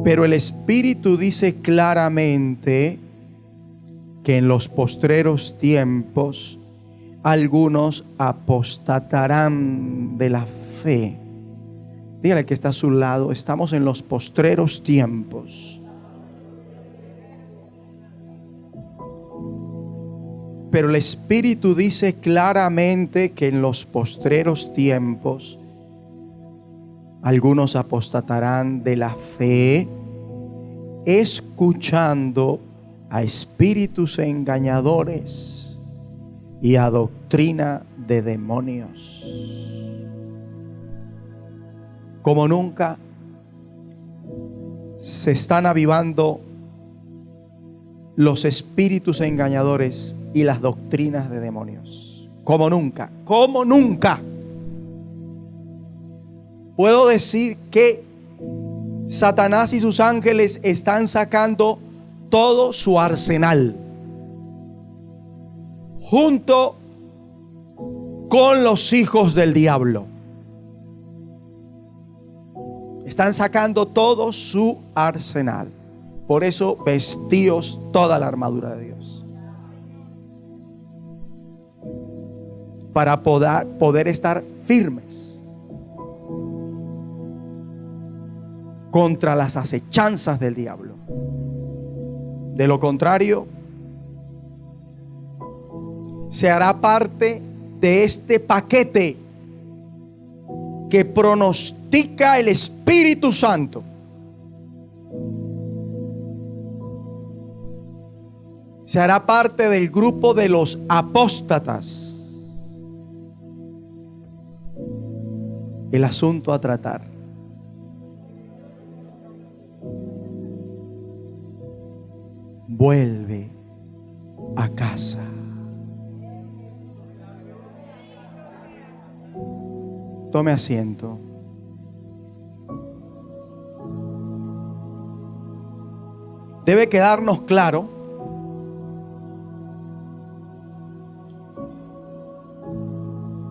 Pero el Espíritu dice claramente que en los postreros tiempos algunos apostatarán de la fe. Dígale que está a su lado, estamos en los postreros tiempos. Pero el Espíritu dice claramente que en los postreros tiempos algunos apostatarán de la fe, escuchando a espíritus engañadores y a doctrina de demonios. Como nunca se están avivando los espíritus engañadores y las doctrinas de demonios. Como nunca, como nunca. Puedo decir que Satanás y sus ángeles están sacando todo su arsenal junto con los hijos del diablo. Están sacando todo su arsenal. Por eso vestíos toda la armadura de Dios, para poder estar firmes contra las acechanzas del diablo. De lo contrario, se hará parte de este paquete que pronostica el Espíritu Santo. Se hará parte del grupo de los apóstatas. El asunto a tratar: vuelve a casa. Tome asiento. Debe quedarnos claro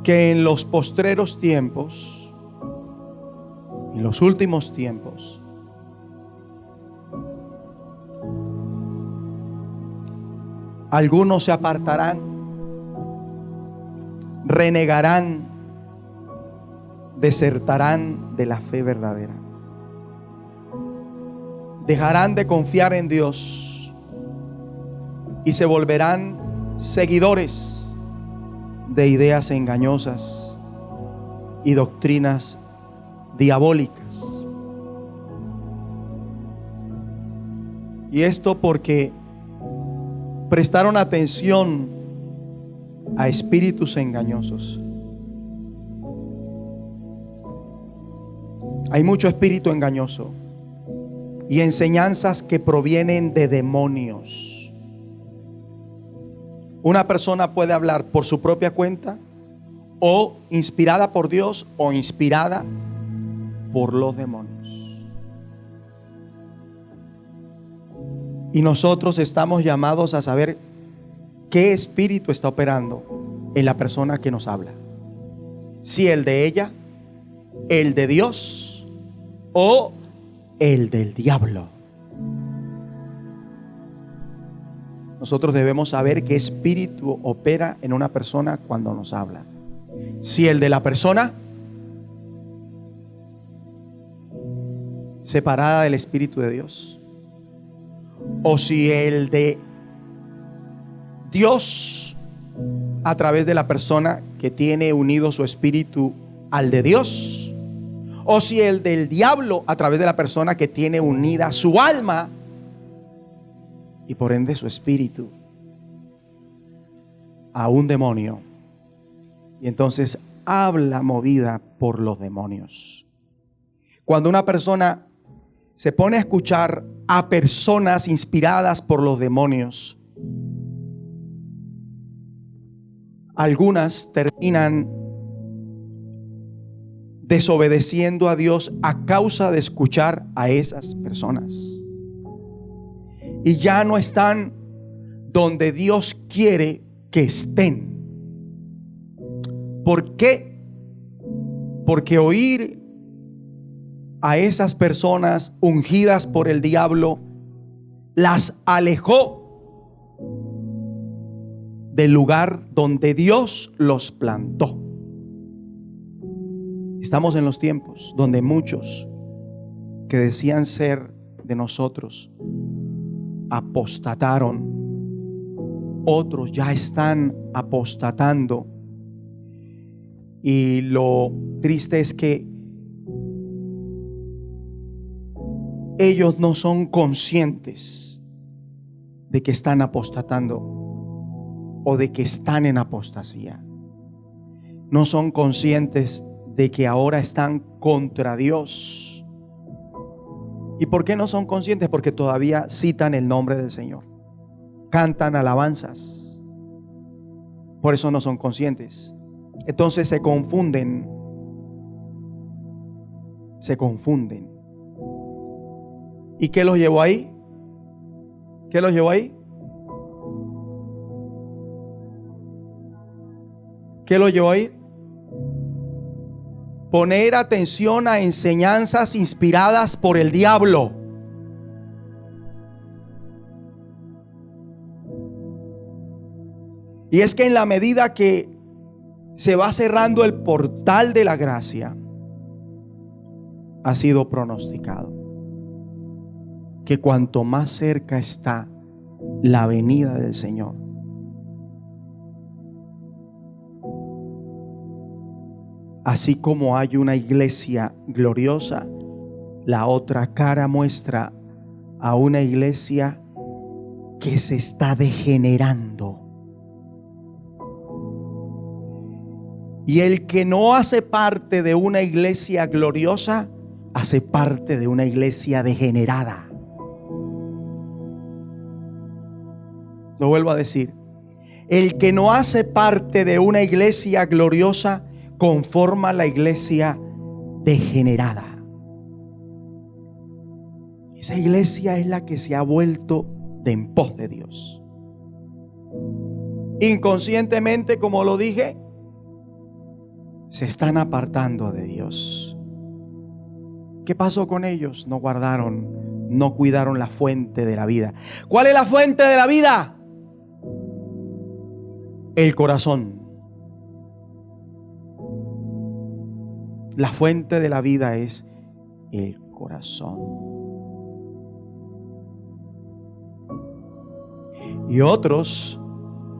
que en los postreros tiempos, en los últimos tiempos, algunos se apartarán, renegarán, desertarán de la fe verdadera. Dejarán de confiar en Dios y se volverán seguidores de ideas engañosas y doctrinas diabólicas. Y esto porque prestaron atención a espíritus engañosos. Hay mucho espíritu engañoso y enseñanzas que provienen de demonios. Una persona puede hablar por su propia cuenta, o inspirada por Dios, o inspirada por los demonios. Y nosotros estamos llamados a saber qué espíritu está operando en la persona que nos habla. Si el de ella, el de Dios o el del diablo. Nosotros debemos saber qué espíritu opera en una persona cuando nos habla. Si el de la persona separada del Espíritu de Dios, o si el de Dios a través de la persona que tiene unido su espíritu al de Dios, o si el del diablo a través de la persona que tiene unida su alma y por ende su espíritu a un demonio, y entonces habla movida por los demonios. Cuando una persona se pone a escuchar a personas inspiradas por los demonios, algunas terminan desobedeciendo a Dios a causa de escuchar a esas personas, y ya no están donde Dios quiere que estén. ¿Por qué? Porque oír a esas personas ungidas por el diablo, las alejó del lugar donde Dios los plantó. Estamos en los tiempos donde muchos que decían ser de nosotros apostataron. Otros ya están apostatando. Y lo triste es que ellos no son conscientes de que están apostatando o de que están en apostasía. No son conscientes de que ahora están contra Dios. ¿Y por qué no son conscientes? Porque todavía citan el nombre del Señor, cantan alabanzas. Por eso no son conscientes. Entonces se confunden. Se confunden. ¿Y qué los llevó ahí? ¿Qué los llevó ahí? ¿Qué los llevó ahí? Poner atención a enseñanzas inspiradas por el diablo. Y es que en la medida que se va cerrando el portal de la gracia, ha sido pronosticado que cuanto más cerca está la venida del Señor, así como hay una iglesia gloriosa, la otra cara muestra a una iglesia que se está degenerando. Y el que no hace parte de una iglesia gloriosa, hace parte de una iglesia degenerada. Lo vuelvo a decir. El que no hace parte de una iglesia gloriosa, conforma la iglesia degenerada. Esa iglesia es la que se ha vuelto de en pos de Dios. Inconscientemente, como lo dije, se están apartando de Dios. ¿Qué pasó con ellos? No guardaron, no cuidaron la fuente de la vida. ¿Cuál es la fuente de la vida? El corazón. La fuente de la vida es el corazón. Y otros,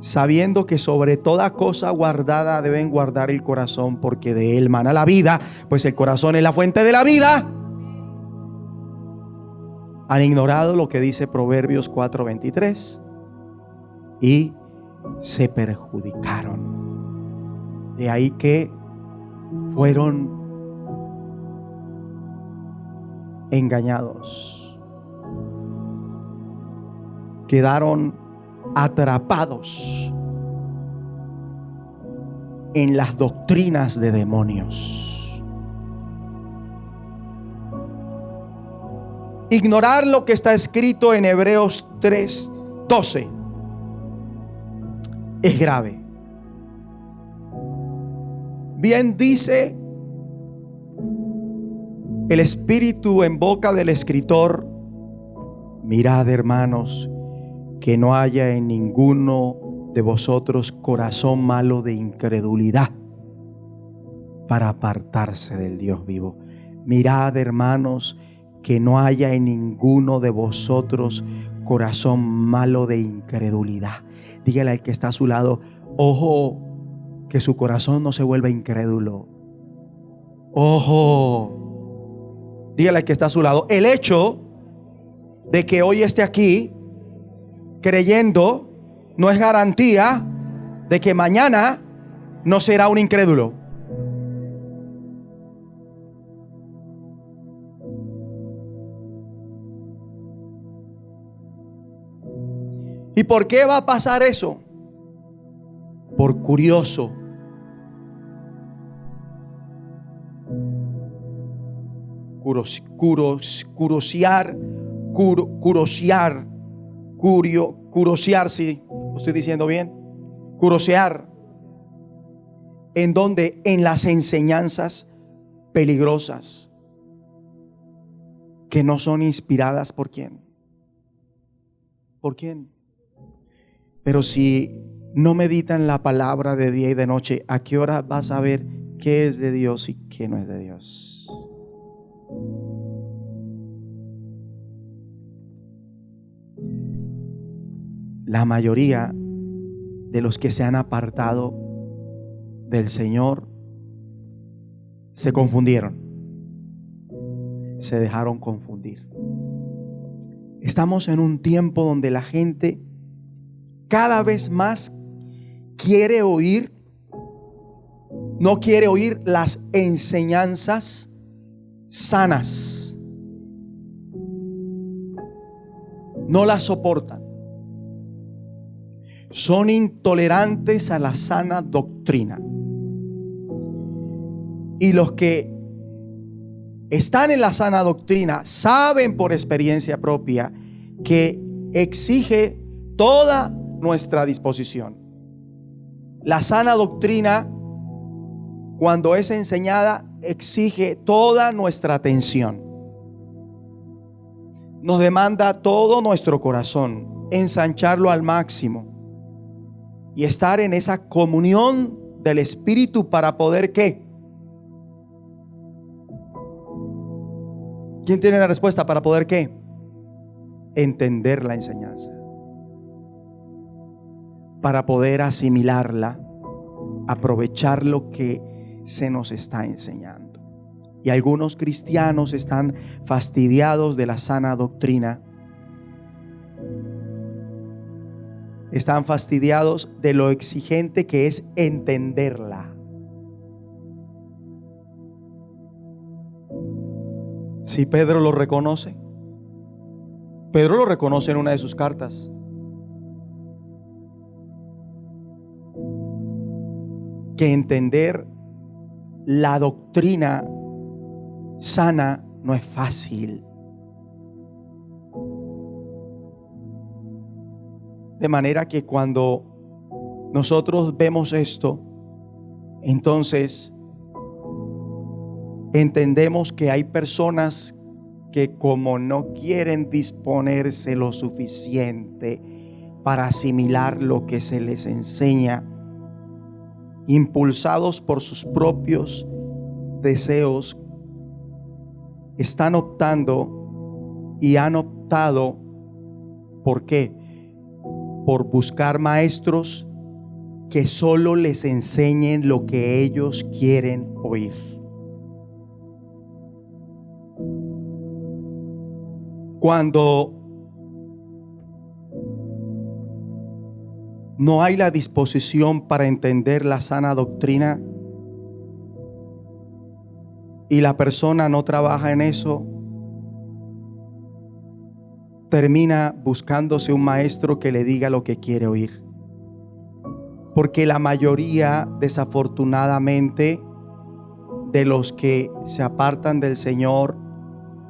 sabiendo que sobre toda cosa guardada deben guardar el corazón, porque de él mana la vida, pues el corazón es la fuente de la vida, han ignorado lo que dice Proverbios 4:23 y se perjudicaron. De ahí que fueron engañados, quedaron atrapados en las doctrinas de demonios. Ignorar lo que está escrito en Hebreos 3:12 es grave. Bien dice el Espíritu en boca del escritor: mirad, hermanos, que no haya en ninguno de vosotros corazón malo de incredulidad para apartarse del Dios vivo. Mirad, hermanos, que no haya en ninguno de vosotros corazón malo de incredulidad. Dígale al que está a su lado: ojo, que su corazón no se vuelva incrédulo. Ojo. Dígale al que está a su lado: el hecho de que hoy esté aquí creyendo no es garantía de que mañana no será un incrédulo. ¿Y por qué va a pasar eso? Por curioso. Curosear, si lo estoy diciendo bien. Curosear. ¿En dónde? En las enseñanzas peligrosas. que no son inspiradas por quién. ¿Por quién? Pero si no meditan la palabra de día y de noche, ¿a qué hora vas a ver qué es de Dios y qué no es de Dios? La mayoría de los que se han apartado del Señor se confundieron, se dejaron confundir. Estamos en un tiempo donde la gente cada vez más quiere oír, no quiere oír las enseñanzas sanas, no las soportan. Son intolerantes a la sana doctrina. Y los que están en la sana doctrina saben por experiencia propia que exige toda nuestra disposición. La sana doctrina, cuando es enseñada, exige toda nuestra atención. Nos demanda todo nuestro corazón, ensancharlo al máximo y estar en esa comunión del Espíritu para poder ¿qué? ¿Quién tiene la respuesta? Para poder ¿qué? Entender la enseñanza, para poder asimilarla, aprovechar lo que se nos está enseñando. Y algunos cristianos están fastidiados de la sana doctrina. Están fastidiados de lo exigente que es entenderla. Si Pedro lo reconoce, Pedro lo reconoce en una de sus cartas. Que entender la doctrina sana no es fácil. De manera que cuando nosotros vemos esto, entonces entendemos que hay personas que como no quieren disponerse lo suficiente para asimilar lo que se les enseña, impulsados por sus propios deseos, están optando y han optado, ¿por qué? Por buscar maestros que solo les enseñen lo que ellos quieren oír. Cuando no hay la disposición para entender la sana doctrina y la persona no trabaja en eso, termina buscándose un maestro que le diga lo que quiere oír. Porque la mayoría, desafortunadamente, de los que se apartan del Señor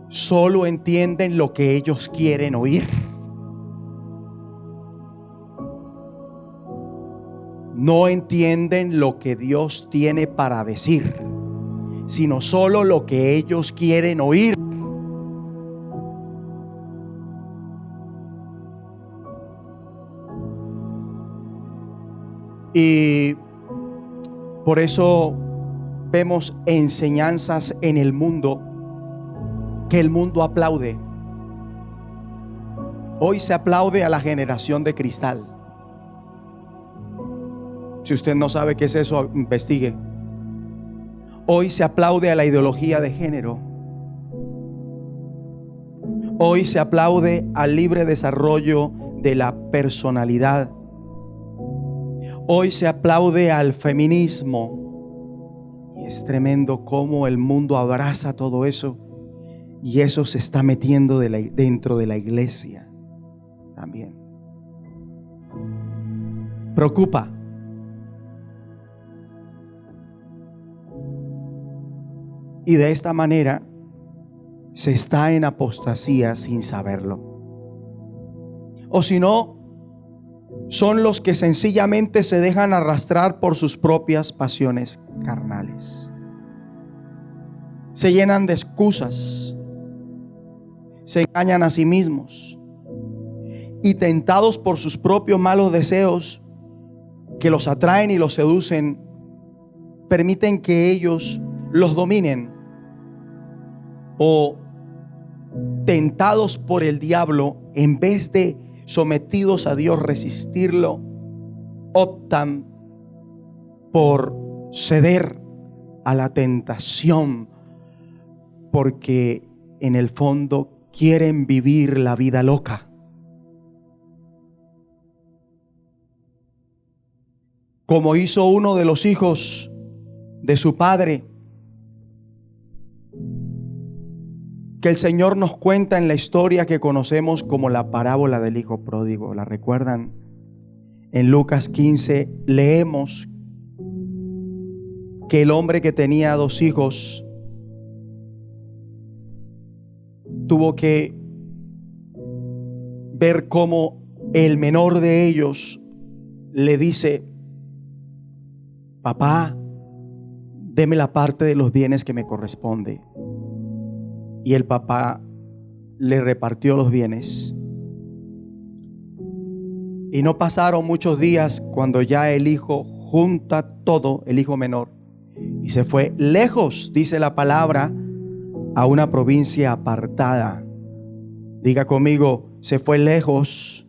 solo entienden lo que ellos quieren oír. No entienden lo que Dios tiene para decir, sino solo lo que ellos quieren oír. Y por eso vemos enseñanzas en el mundo que el mundo aplaude. Hoy se aplaude a la generación de cristal. Si usted no sabe qué es eso, investigue. Hoy se aplaude a la ideología de género. Hoy se aplaude al libre desarrollo de la personalidad. Hoy se aplaude al feminismo. Y es tremendo cómo el mundo abraza todo eso. Y eso se está metiendo dentro de la iglesia también. Preocupa. Y de esta manera se está en apostasía sin saberlo. O si no, son los que sencillamente se dejan arrastrar por sus propias pasiones carnales. Se llenan de excusas se engañan a sí mismos y tentados por sus propios malos deseos que los atraen y los seducen, permiten que ellos los dominen, o tentados por el diablo, en vez de sometidos a Dios, resistirlo, optan por ceder a la tentación, porque en el fondo quieren vivir la vida loca. Como hizo uno de los hijos de su padre, que el Señor nos cuenta en la historia que conocemos como la parábola del hijo pródigo. ¿La recuerdan? En Lucas 15 leemos que el hombre que tenía 2 hijos tuvo que ver cómo el menor de ellos le dice: papá, deme la parte de los bienes que me corresponde. Y el papá le repartió los bienes. Y no pasaron muchos días cuando ya el hijo junta todo, el hijo menor, y se fue lejos, dice la palabra, a una provincia apartada. Diga conmigo, se fue lejos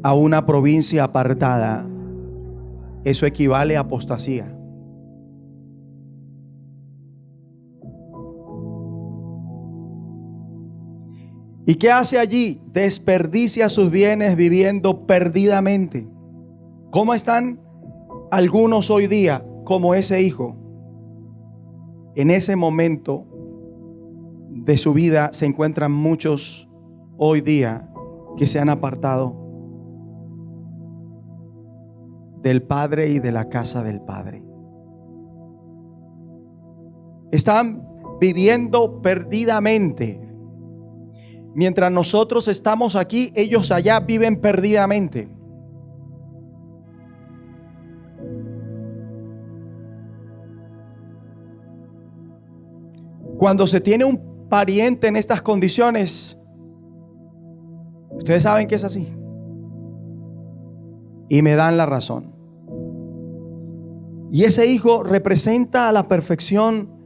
a una provincia apartada. Eso equivale a apostasía. ¿Y qué hace allí? Desperdicia sus bienes viviendo perdidamente. ¿Cómo están algunos hoy día? Como ese hijo. En ese momento de su vida se encuentran muchos hoy día que se han apartado del Padre y de la casa del Padre. Están viviendo perdidamente. Mientras nosotros estamos aquí, ellos allá viven perdidamente. Cuando se tiene un pariente en estas condiciones, ustedes saben que es así. Y me dan la razón. Y ese hijo representa a la perfección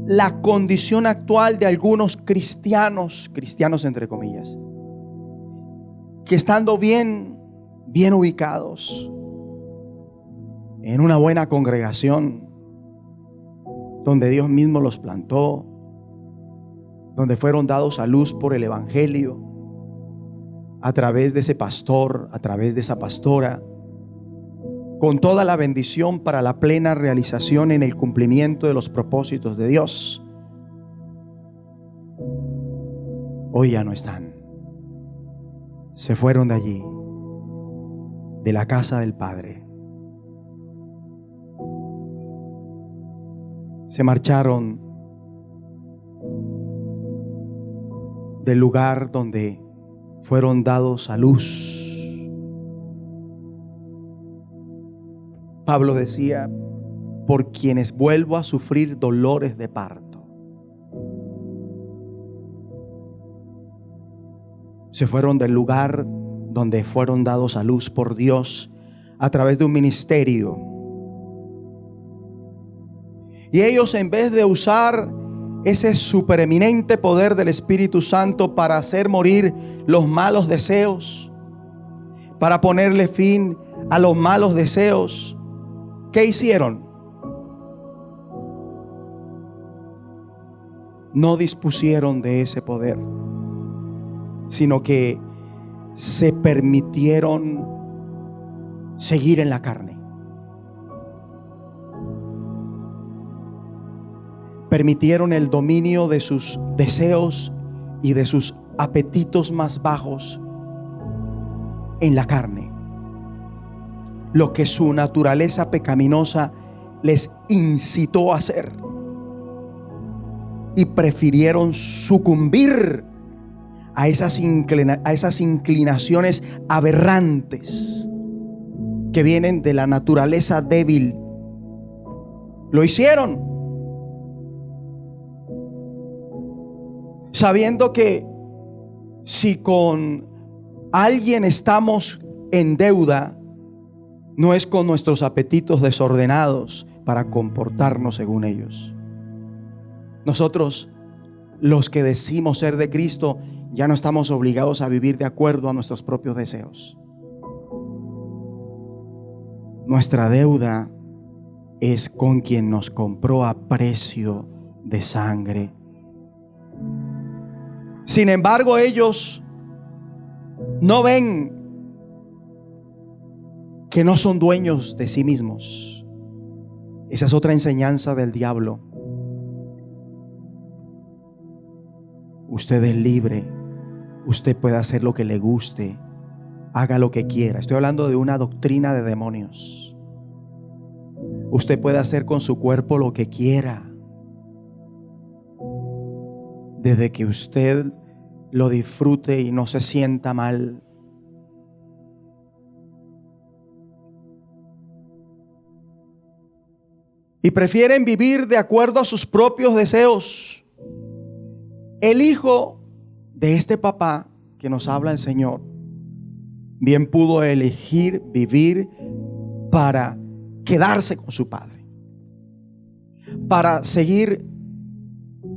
la condición actual de algunos cristianos entre comillas, que estando bien ubicados en una buena congregación, donde Dios mismo los plantó, donde fueron dados a luz por el evangelio, a través de ese pastor, a través de esa pastora, con toda la bendición para la plena realización en el cumplimiento de los propósitos de Dios. Hoy ya no están. Se fueron de allí, de la casa del Padre. Se marcharon del lugar donde fueron dados a luz. Pablo decía: por quienes vuelvo a sufrir dolores de parto. Se fueron del lugar donde fueron dados a luz por Dios a través de un ministerio. Y ellos, en vez de usar ese supereminente poder del Espíritu Santo para hacer morir los malos deseos, para ponerle fin a los malos deseos, ¿qué hicieron? No dispusieron de ese poder, sino que se permitieron seguir en la carne. Permitieron el dominio de sus deseos y de sus apetitos más bajos en la carne. Lo que su naturaleza pecaminosa les incitó a hacer. Y prefirieron sucumbir a esas inclinaciones aberrantes que vienen de la naturaleza débil. Lo hicieron sabiendo que Si con alguien estamos en deuda, no es con nuestros apetitos desordenados para comportarnos según ellos. Nosotros, los que decimos ser de Cristo, ya no estamos obligados a vivir de acuerdo a nuestros propios deseos. Nuestra deuda es con quien nos compró a precio de sangre. Sin embargo, ellos no ven que no son dueños de sí mismos. Esa es otra enseñanza del diablo. Usted es libre. Usted puede hacer lo que le guste. Haga lo que quiera. Estoy hablando de una doctrina de demonios. Usted puede hacer con su cuerpo lo que quiera, desde que usted lo disfrute y no se sienta mal. Y prefieren vivir de acuerdo a sus propios deseos. El hijo de este papá que nos habla el Señor bien pudo elegir vivir para quedarse con su padre, para seguir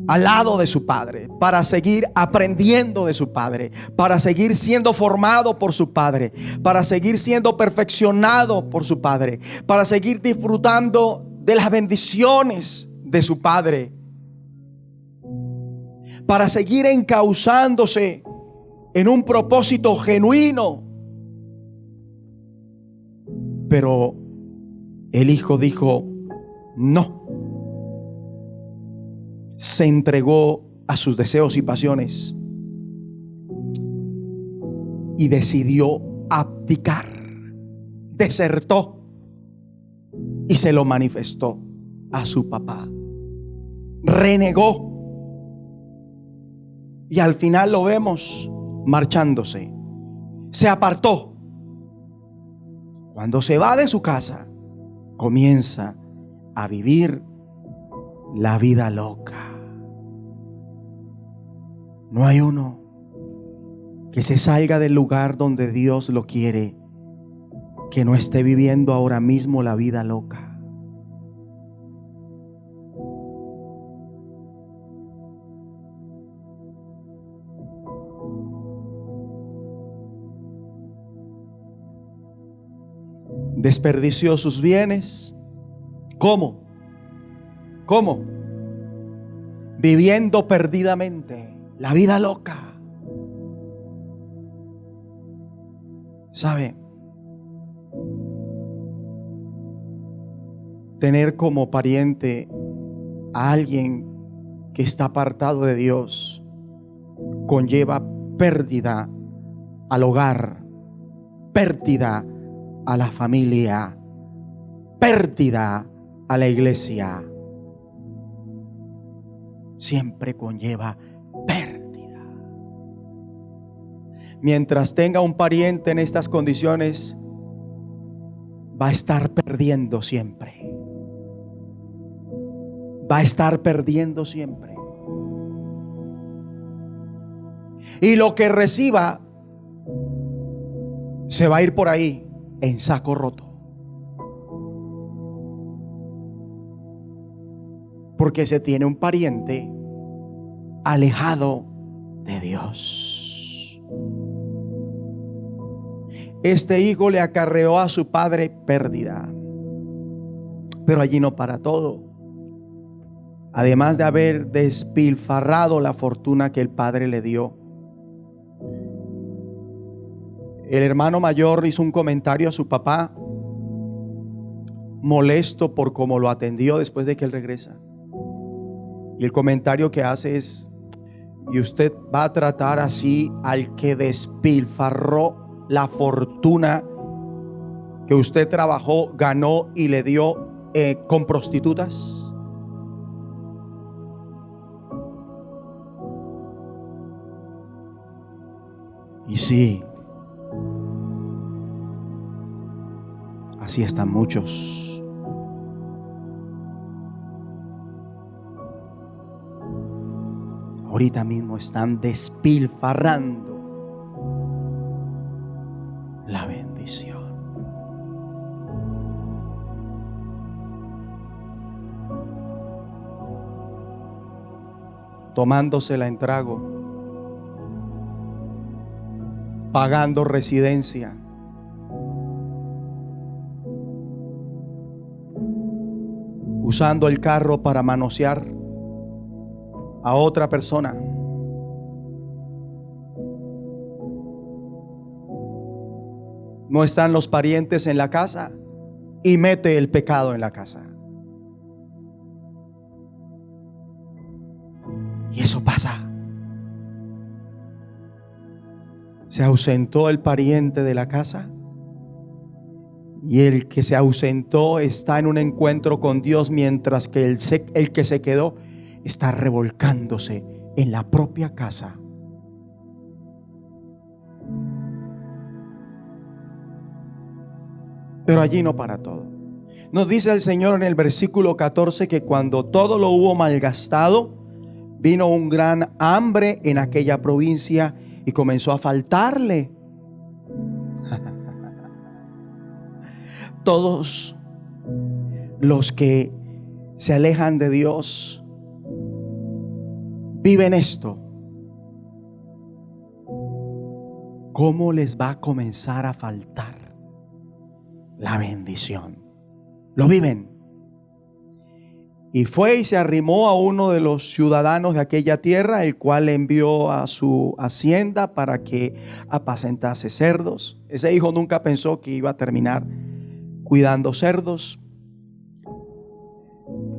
al lado de su padre, para seguir aprendiendo de su padre, para seguir siendo formado por su padre, para seguir siendo perfeccionado por su padre, para seguir disfrutando de las bendiciones de su padre, para seguir encauzándose en un propósito genuino. Pero el hijo dijo no. Se entregó a sus deseos y pasiones y decidió abdicar. Desertó y se lo manifestó a su papá. Renegó y al final lo vemos marchándose. Se apartó. Cuando se va de su casa, comienza a vivir la vida loca. No hay uno que se salga del lugar donde Dios lo quiere, que no esté viviendo ahora mismo la vida loca. Desperdició sus bienes. ¿Cómo? ¿Cómo? Viviendo perdidamente la vida loca. ¿Sabe? Tener como pariente a alguien que está apartado de Dios conlleva pérdida al hogar, pérdida a la familia, pérdida a la iglesia. Siempre conlleva pérdida. Mientras tenga un pariente en estas condiciones, va a estar perdiendo siempre. Va a estar perdiendo siempre. Y lo que reciba se va a ir por ahí en saco roto. Porque se tiene un pariente alejado de Dios. Este hijo le acarreó a su padre pérdida. Pero allí no para todo. Además de haber despilfarrado la fortuna que el padre le dio, el hermano mayor hizo un comentario a su papá, molesto por cómo lo atendió después de que él regresa. Y el comentario que hace es: ¿y usted va a tratar así al que despilfarró la fortuna que usted trabajó, ganó y le dio con prostitutas? Y sí, así están muchos. Ahorita mismo están despilfarrando la bendición. Tomándosela en trago, pagando residencia, usando el carro para manosear a otra persona. No están los parientes en la casa y mete el pecado en la casa. Y eso pasa. Se ausentó el pariente de la casa y el que se ausentó está en un encuentro con Dios, mientras que el que se quedó está revolcándose en la propia casa. Pero allí no para todo. Nos dice el Señor en el versículo 14 que cuando todo lo hubo malgastado, vino un gran hambre en aquella provincia y comenzó a faltarle. Todos los que se alejan de Dios viven esto. ¿Cómo les va a comenzar a faltar la bendición? Lo viven. Y fue y se arrimó a uno de los ciudadanos de aquella tierra, el cual le envió a su hacienda para que apacentase cerdos. Ese hijo nunca pensó que iba a terminar cuidando cerdos.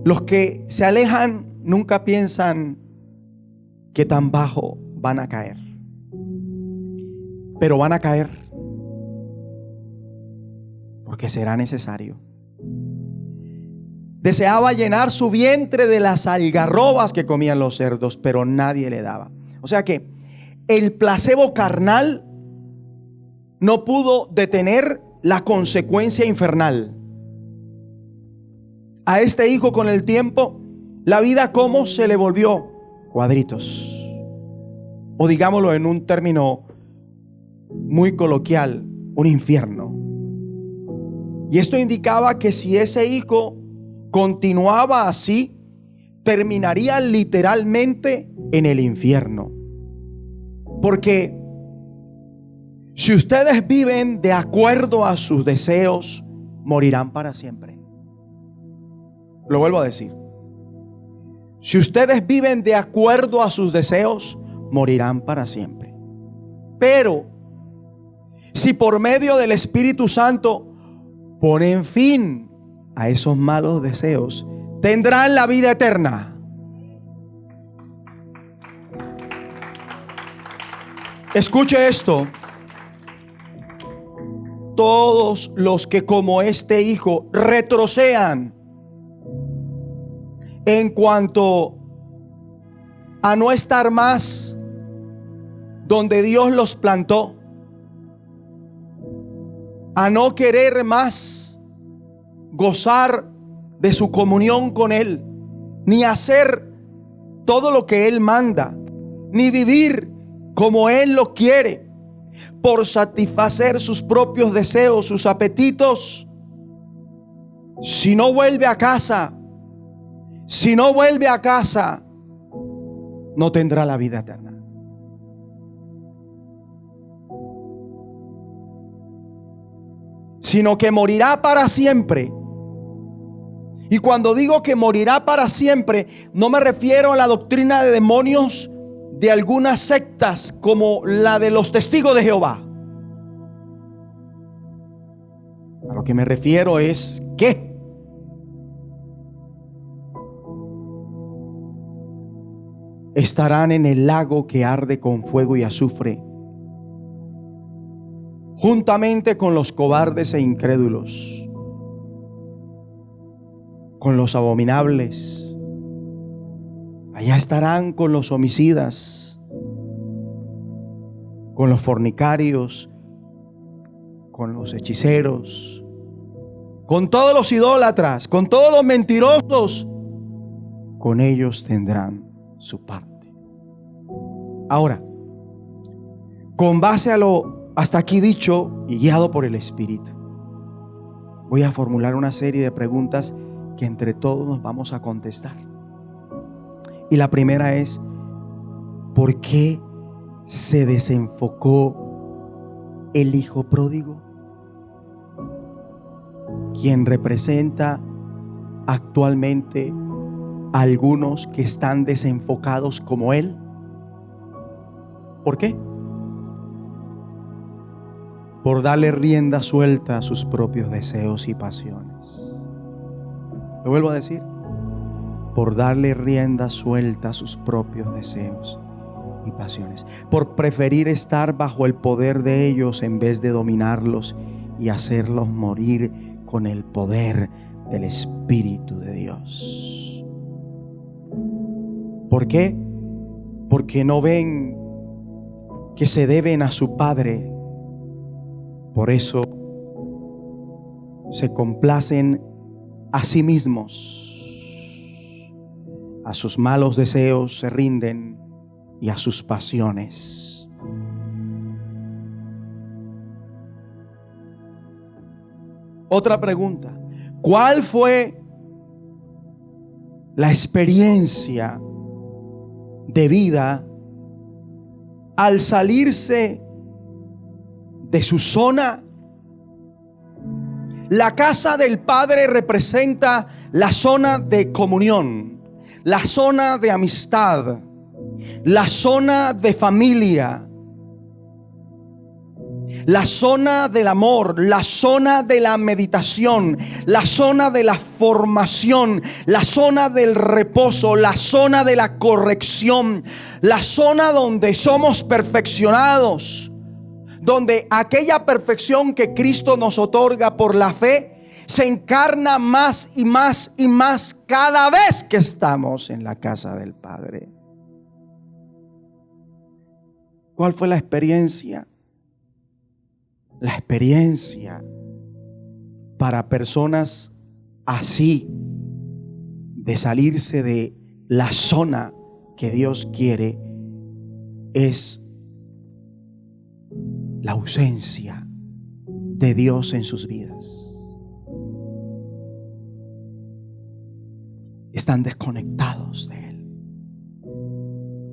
Los que se alejan nunca piensan que tan bajo van a caer. Pero van a caer porque será necesario. Deseaba llenar su vientre de las algarrobas que comían los cerdos, pero nadie le daba. O sea que el placebo carnal no pudo detener la consecuencia infernal. A este hijo, con el tiempo, la vida como se le volvió cuadritos. O digámoslo en un término muy coloquial, un infierno. Y esto indicaba que si ese hijo continuaba así, terminaría literalmente en el infierno. Porque si ustedes viven de acuerdo a sus deseos, morirán para siempre. Lo vuelvo a decir. Si ustedes viven de acuerdo a sus deseos, morirán para siempre. Pero si por medio del Espíritu Santo ponen fin a esos malos deseos, tendrán la vida eterna. Escuche esto. Todos los que, como este hijo, retrocedan en cuanto a no estar más donde Dios los plantó, a no querer más gozar de su comunión con Él, ni hacer todo lo que Él manda, ni vivir como Él lo quiere, por satisfacer sus propios deseos, sus apetitos. Si no vuelve a casa, no tendrá la vida eterna. Sino que morirá para siempre. Y cuando digo que morirá para siempre, no me refiero a la doctrina de demonios de algunas sectas como la de los testigos de Jehová. A lo que me refiero es que estarán en el lago que arde con fuego y azufre, juntamente con los cobardes e incrédulos, con los abominables. Allá estarán con los homicidas, con los fornicarios, con los hechiceros, con todos los idólatras, con todos los mentirosos. Con ellos tendrán su parte. Ahora, con base a lo hasta aquí dicho y guiado por el Espíritu, voy a formular una serie de preguntas que entre todos nos vamos a contestar. Y la primera es: ¿por qué se desenfocó el hijo pródigo? Quien representa actualmente a algunos que están desenfocados como él. ¿Por qué? Por darle rienda suelta a sus propios deseos y pasiones. Lo vuelvo a decir: por darle rienda suelta a sus propios deseos y pasiones, por preferir estar bajo el poder de ellos en vez de dominarlos y hacerlos morir con el poder del Espíritu de Dios. ¿Por qué? Porque no ven que se deben a su Padre. Por eso se complacen a sí mismos, a sus malos deseos se rinden y a sus pasiones. Otra pregunta: ¿cuál fue la experiencia de vida al salirse de su zona? La casa del Padre representa la zona de comunión, la zona de amistad, la zona de familia, la zona del amor, la zona de la meditación, la zona de la formación, la zona del reposo, la zona de la corrección, la zona donde somos perfeccionados, donde aquella perfección que Cristo nos otorga por la fe se encarna más y más y más cada vez que estamos en la casa del Padre. ¿Cuál fue la experiencia? La experiencia para personas así, de salirse de la zona que Dios quiere, es la ausencia de Dios en sus vidas. Están desconectados de Él.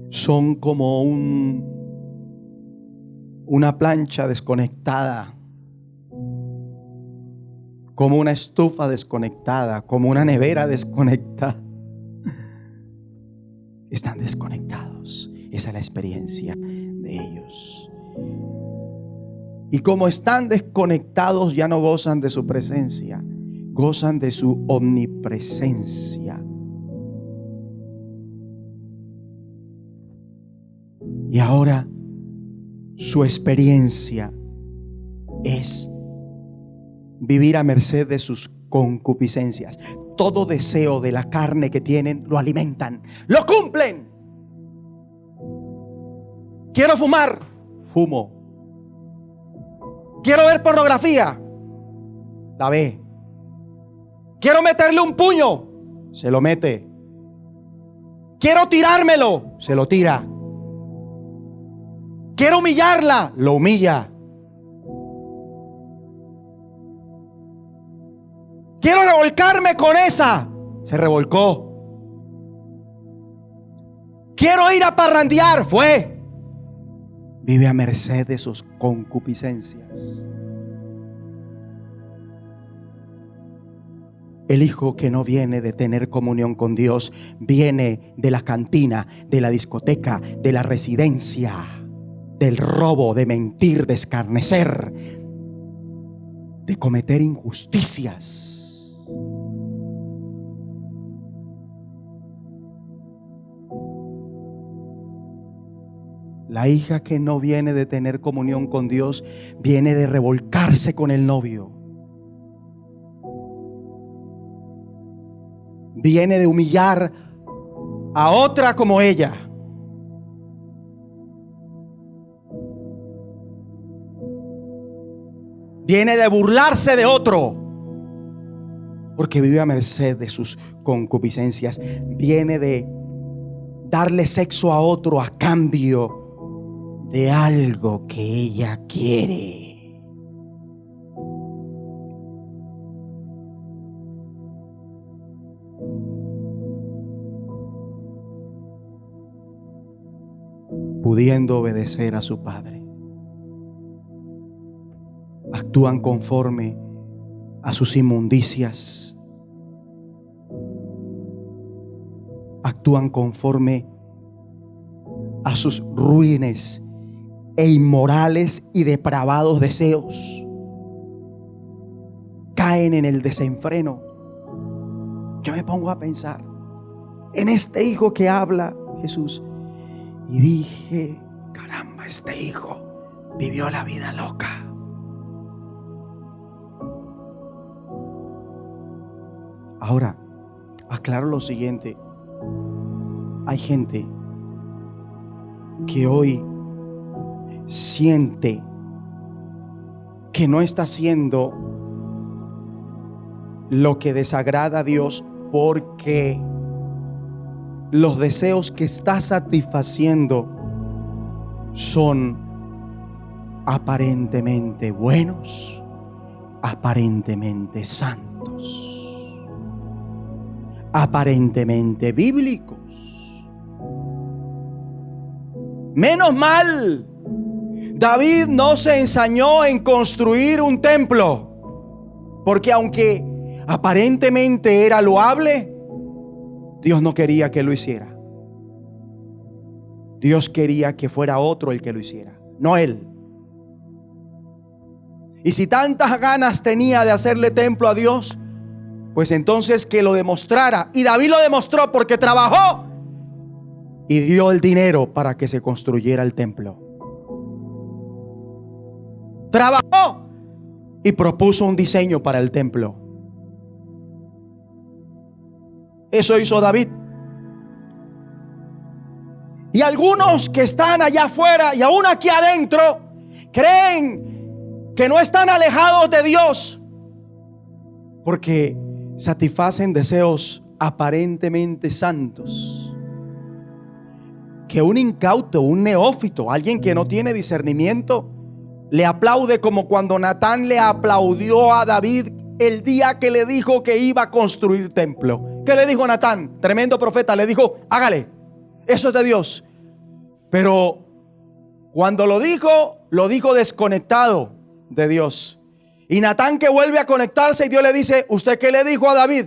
Son como una plancha desconectada, como una estufa desconectada, como una nevera desconectada. Están desconectados. Esa es la experiencia de ellos. Y como están desconectados, ya no gozan de su presencia, gozan de su omnipresencia. Y ahora su experiencia es vivir a merced de sus concupiscencias. Todo deseo de la carne que tienen lo alimentan, lo cumplen. Quiero fumar, fumo. Quiero ver pornografía, la ve. Quiero meterle un puño, se lo mete. Quiero tirármelo, se lo tira. Quiero humillarla, lo humilla. Quiero revolcarme con esa, se revolcó. Quiero ir a parrandear, fue. Vive a merced de sus concupiscencias. El hijo que no viene de tener comunión con Dios, viene de la cantina, de la discoteca, de la residencia, del robo, de mentir, de escarnecer, de cometer injusticias. La hija que no viene de tener comunión con Dios, viene de revolcarse con el novio. Viene de humillar a otra como ella. Viene de burlarse de otro, porque vive a merced de sus concupiscencias. Viene de darle sexo a otro a cambio de algo que ella quiere. Pudiendo obedecer a su padre, actúan conforme a sus inmundicias, actúan conforme a sus ruines e inmorales y depravados deseos, caen en el desenfreno. Yo me pongo a pensar en este hijo que habla Jesús y dije: caramba, este hijo vivió la vida loca. Ahora, aclaro lo siguiente: hay gente que hoy siente que no está haciendo lo que desagrada a Dios porque los deseos que está satisfaciendo son aparentemente buenos, aparentemente santos, aparentemente bíblicos. Menos mal, David no se ensañó en construir un templo, porque aunque aparentemente era loable, Dios no quería que lo hiciera. Dios quería que fuera otro el que lo hiciera, no él. Y si tantas ganas tenía de hacerle templo a Dios, pues entonces que lo demostrara. Y David lo demostró porque trabajó y dio el dinero para que se construyera el templo. Trabajó y propuso un diseño para el templo. Eso hizo David. Y algunos que están allá afuera y aún aquí adentro creen que no están alejados de Dios porque satisfacen deseos aparentemente santos, que un incauto, un neófito, alguien que no tiene discernimiento, le aplaude, como cuando Natán le aplaudió a David el día que le dijo que iba a construir templo. ¿Qué le dijo Natán? Tremendo profeta. Le dijo: hágale, eso es de Dios. Pero cuando lo dijo desconectado de Dios. Y Natán, que vuelve a conectarse, y Dios le dice: ¿usted qué le dijo a David?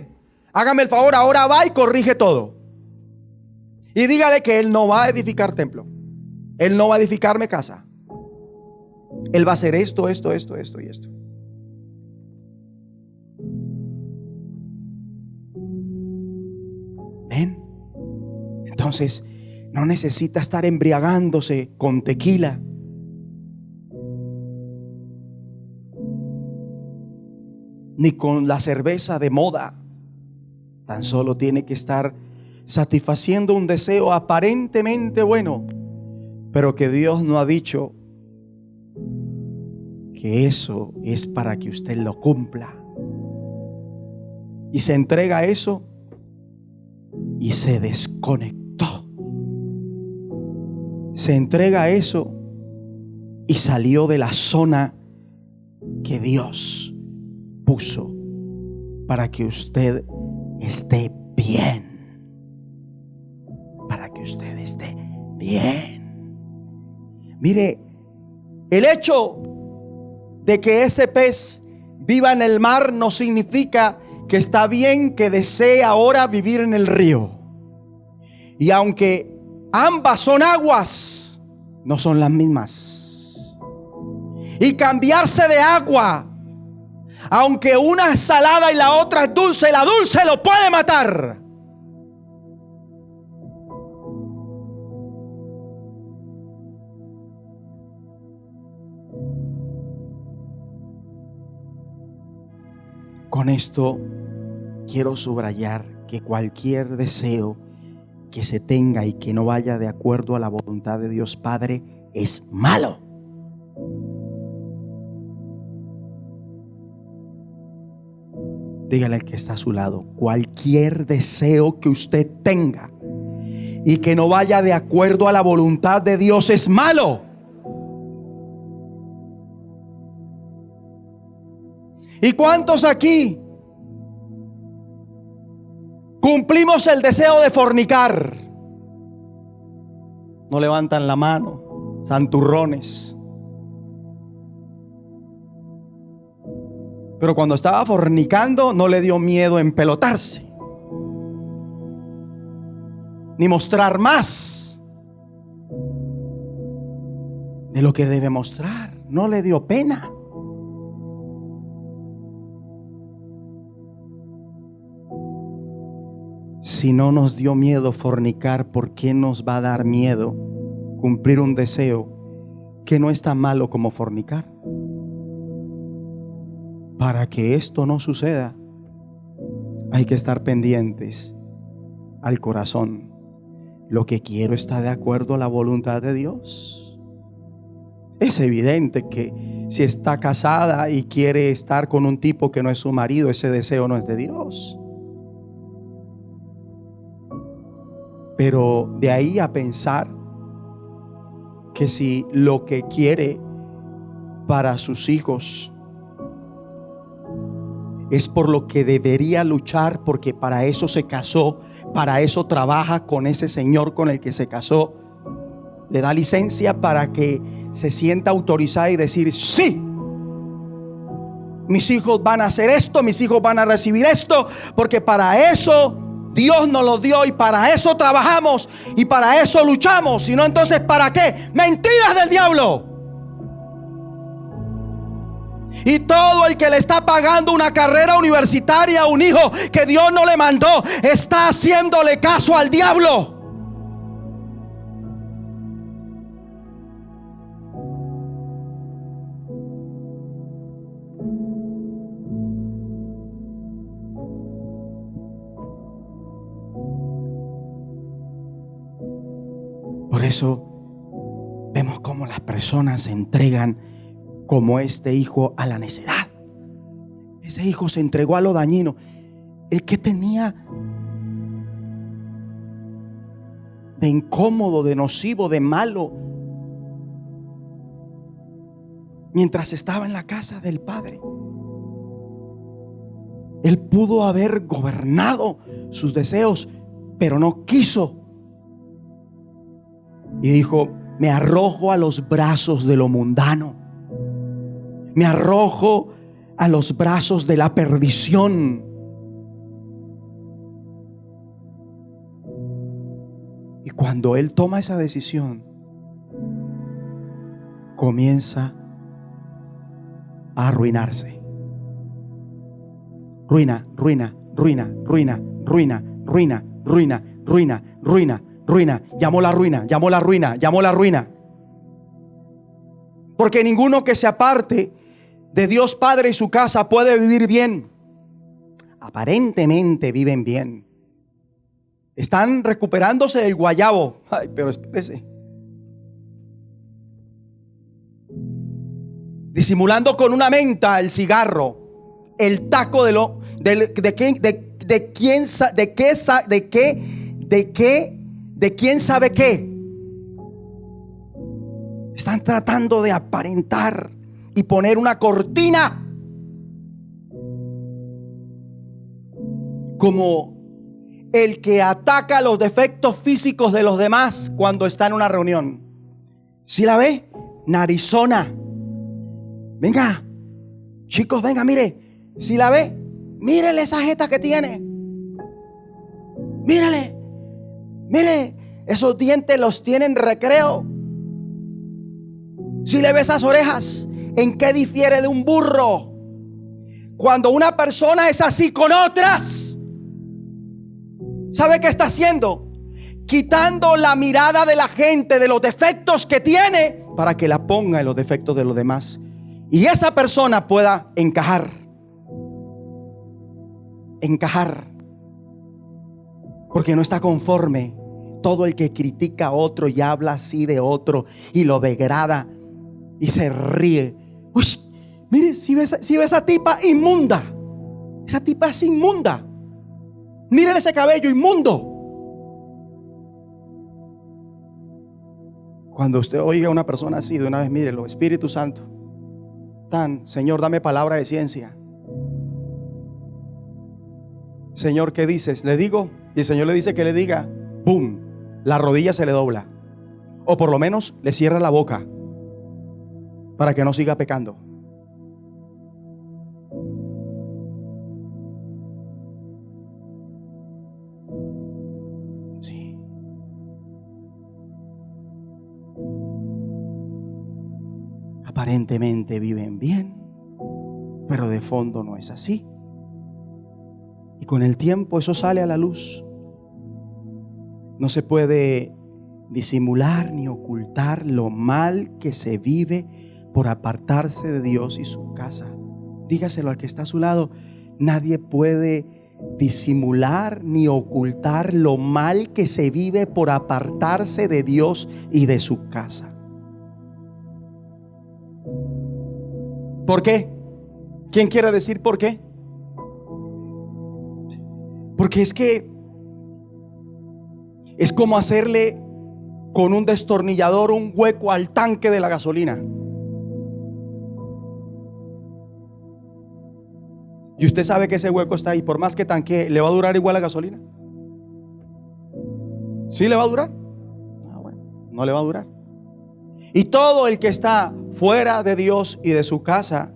Hágame el favor, ahora va y corrige todo. Y dígale que él no va a edificar templo. Él no va a edificarme casa. Él va a hacer esto y esto. ¿Ven? Entonces no necesita estar embriagándose con tequila, ni con la cerveza de moda. Tan solo tiene que estar satisfaciendo un deseo aparentemente bueno, pero que Dios no ha dicho que eso es para que usted lo cumpla. Y se entrega a eso y se desconectó. Se entrega a eso y salió de la zona que Dios puso para que usted esté bien. Para que usted esté bien. Mire, el hecho de que ese pez viva en el mar no significa que está bien que desee ahora vivir en el río. Y aunque ambas son aguas, no son las mismas. Y cambiarse de agua, aunque una es salada y la otra es dulce, la dulce lo puede matar. Con esto quiero subrayar que cualquier deseo que se tenga y que no vaya de acuerdo a la voluntad de Dios Padre es malo. Dígale al que está a su lado: cualquier deseo que usted tenga y que no vaya de acuerdo a la voluntad de Dios es malo. ¿Y cuántos aquí cumplimos el deseo de fornicar? No levantan la mano, santurrones. Pero cuando estaba fornicando no le dio miedo empelotarse, ni mostrar más de lo que debe mostrar. No le dio pena. Si no nos dio miedo fornicar, ¿por qué nos va a dar miedo cumplir un deseo que no es tan malo como fornicar? Para que esto no suceda, hay que estar pendientes al corazón. ¿Lo que quiero está de acuerdo a la voluntad de Dios? Es evidente que si está casada y quiere estar con un tipo que no es su marido, ese deseo no es de Dios. Pero de ahí a pensar que si lo que quiere para sus hijos es por lo que debería luchar, porque para eso se casó, para eso trabaja con ese señor con el que se casó, le da licencia para que se sienta autorizada y decir: sí, mis hijos van a hacer esto, mis hijos van a recibir esto, porque para eso Dios nos lo dio y para eso trabajamos y para eso luchamos. Si no, entonces ¿para qué? Mentiras del diablo. Y todo el que le está pagando una carrera universitaria a un hijo que Dios no le mandó, está haciéndole caso al diablo. Por eso vemos cómo las personas se entregan, como este hijo, a la necedad. Ese hijo se entregó a lo dañino. El que tenía de incómodo, de nocivo, de malo, mientras estaba en la casa del padre, él pudo haber gobernado sus deseos, pero no quiso. Y dijo: me arrojo a los brazos de lo mundano, me arrojo a los brazos de la perdición. Y cuando él toma esa decisión, comienza a arruinarse. Ruina, ruina, ruina, ruina, ruina, ruina, ruina, ruina, ruina, ruina. Llamó la ruina, llamó la ruina, llamó la ruina. Porque ninguno que se aparte de Dios Padre y su casa puede vivir bien. Aparentemente viven bien. Están recuperándose del guayabo. Ay, pero espérese. Disimulando con una menta el cigarro, el taco de quién sabe qué. Están tratando de aparentar y poner una cortina como el que ataca los defectos físicos de los demás cuando está en una reunión. ¿Sí la ve? Narizona. Venga, chicos, venga, mire. ¿Sí la ve? Mírele esa jeta que tiene. Mírele. Mire, esos dientes los tiene en recreo. Si le ve esas orejas, ¿en qué difiere de un burro? Cuando una persona es así con otras, ¿sabe qué está haciendo? Quitando la mirada de la gente de los defectos que tiene para que la ponga en los defectos de los demás. Y esa persona pueda encajar. Encajar. Porque no está conforme. Todo el que critica a otro y habla así de otro y lo degrada y se ríe. Uy, mire, si ve esa tipa inmunda. Esa tipa es inmunda. Mírele ese cabello inmundo. Cuando usted oiga a una persona así, de una vez mírelo: Espíritu Santo, Señor, dame palabra de ciencia. Señor, ¿qué dices? Le digo. Y el Señor le dice que le diga. ¡Bum! La rodilla se le dobla. O por lo menos le cierra la boca para que no siga pecando. Sí. Aparentemente viven bien, pero de fondo no es así. Y con el tiempo eso sale a la luz. No se puede disimular ni ocultar lo mal que se vive por apartarse de Dios y su casa. Dígaselo al que está a su lado. Nadie puede disimular ni ocultar lo mal que se vive por apartarse de Dios y de su casa. ¿Por qué? ¿Quién quiere decir por qué? Porque es que es como hacerle con un destornillador un hueco al tanque de la gasolina. Y usted sabe que ese hueco está ahí. Por más que tanque, ¿le va a durar igual la gasolina? ¿Sí le va a durar? Bueno, no le va a durar. Y todo el que está fuera de Dios y de su casa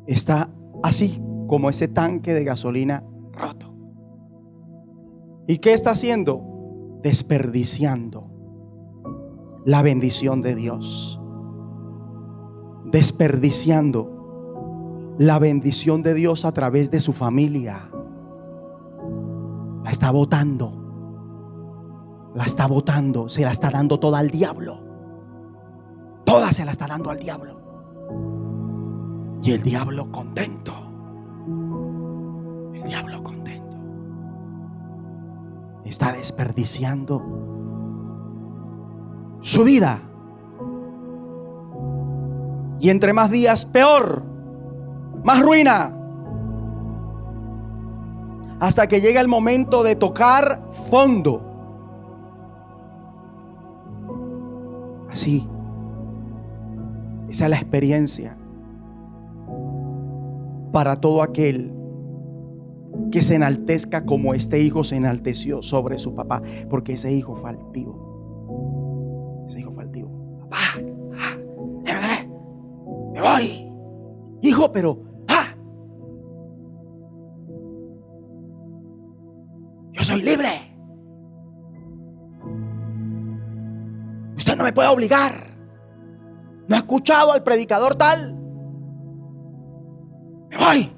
está así como ese tanque de gasolina roto. ¿Y qué está haciendo? Desperdiciando la bendición de Dios. Desperdiciando la bendición de Dios a través de su familia. La está botando. La está botando. Se la está dando toda al diablo. Toda se la está dando al diablo. Y el diablo contento. El diablo contento. Está desperdiciando su vida. Y entre más días, peor. Más ruina. Hasta que llega el momento de tocar fondo. Así. Esa es la experiencia para todo aquel que se enaltezca como este hijo se enalteció sobre su papá. Porque ese hijo fue altivo. Ese hijo fue altivo. Papá, me voy. Hijo, pero yo soy libre. Usted no me puede obligar. ¿No ha escuchado al predicador tal? Me voy.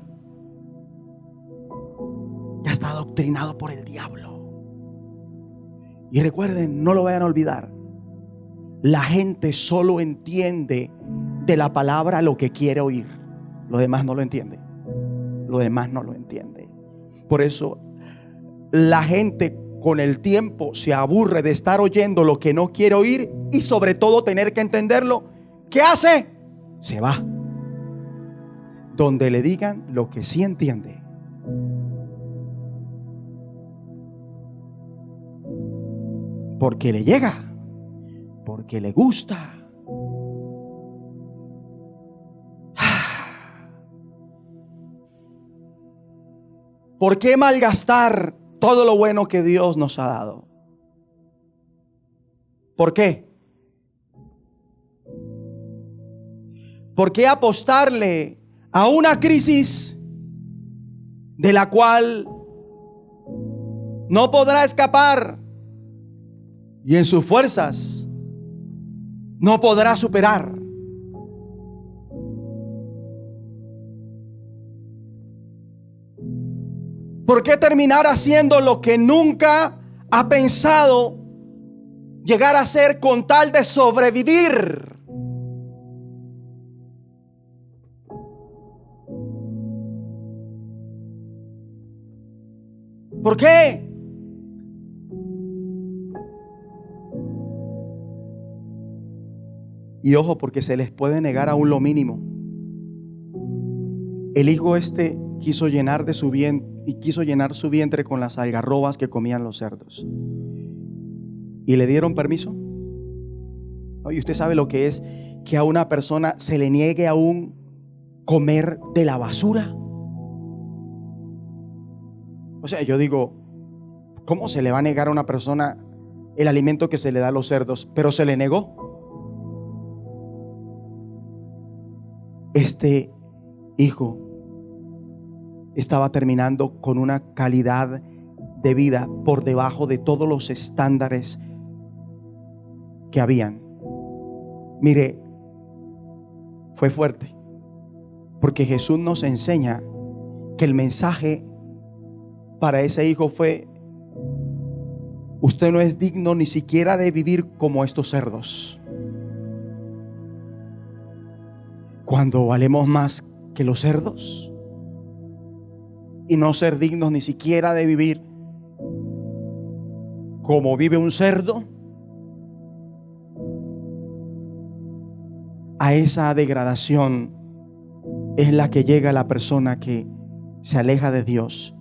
Ya está adoctrinado por el diablo. Y recuerden, no lo vayan a olvidar. La gente solo entiende de la palabra lo que quiere oír. Lo demás no lo entiende. Lo demás no lo entiende. Por eso la gente con el tiempo se aburre de estar oyendo lo que no quiere oír y sobre todo tener que entenderlo. ¿Qué hace? Se va donde le digan lo que sí entiende. Porque le llega, porque le gusta. ¿Por qué malgastar todo lo bueno que Dios nos ha dado? ¿Por qué? ¿Por qué apostarle a una crisis de la cual no podrá escapar y en sus fuerzas no podrá superar? ¿Por qué terminar haciendo lo que nunca ha pensado llegar a hacer con tal de sobrevivir? ¿Por qué? Y ojo, porque se les puede negar aún lo mínimo. El hijo quiso llenar de su vientre y quiso llenar su vientre con las algarrobas que comían los cerdos. ¿Y le dieron permiso? ¿No? Y usted sabe lo que es que a una persona se le niegue aún comer de la basura. O sea, yo digo, ¿cómo se le va a negar a una persona el alimento que se le da a los cerdos? Pero se le negó. Este hijo estaba terminando con una calidad de vida por debajo de todos los estándares que habían. Mire, fue fuerte, porque Jesús nos enseña que el mensaje para ese hijo fue: usted no es digno ni siquiera de vivir como estos cerdos. Cuando valemos más que los cerdos y no ser dignos ni siquiera de vivir como vive un cerdo, a esa degradación es la que llega la persona que se aleja de Dios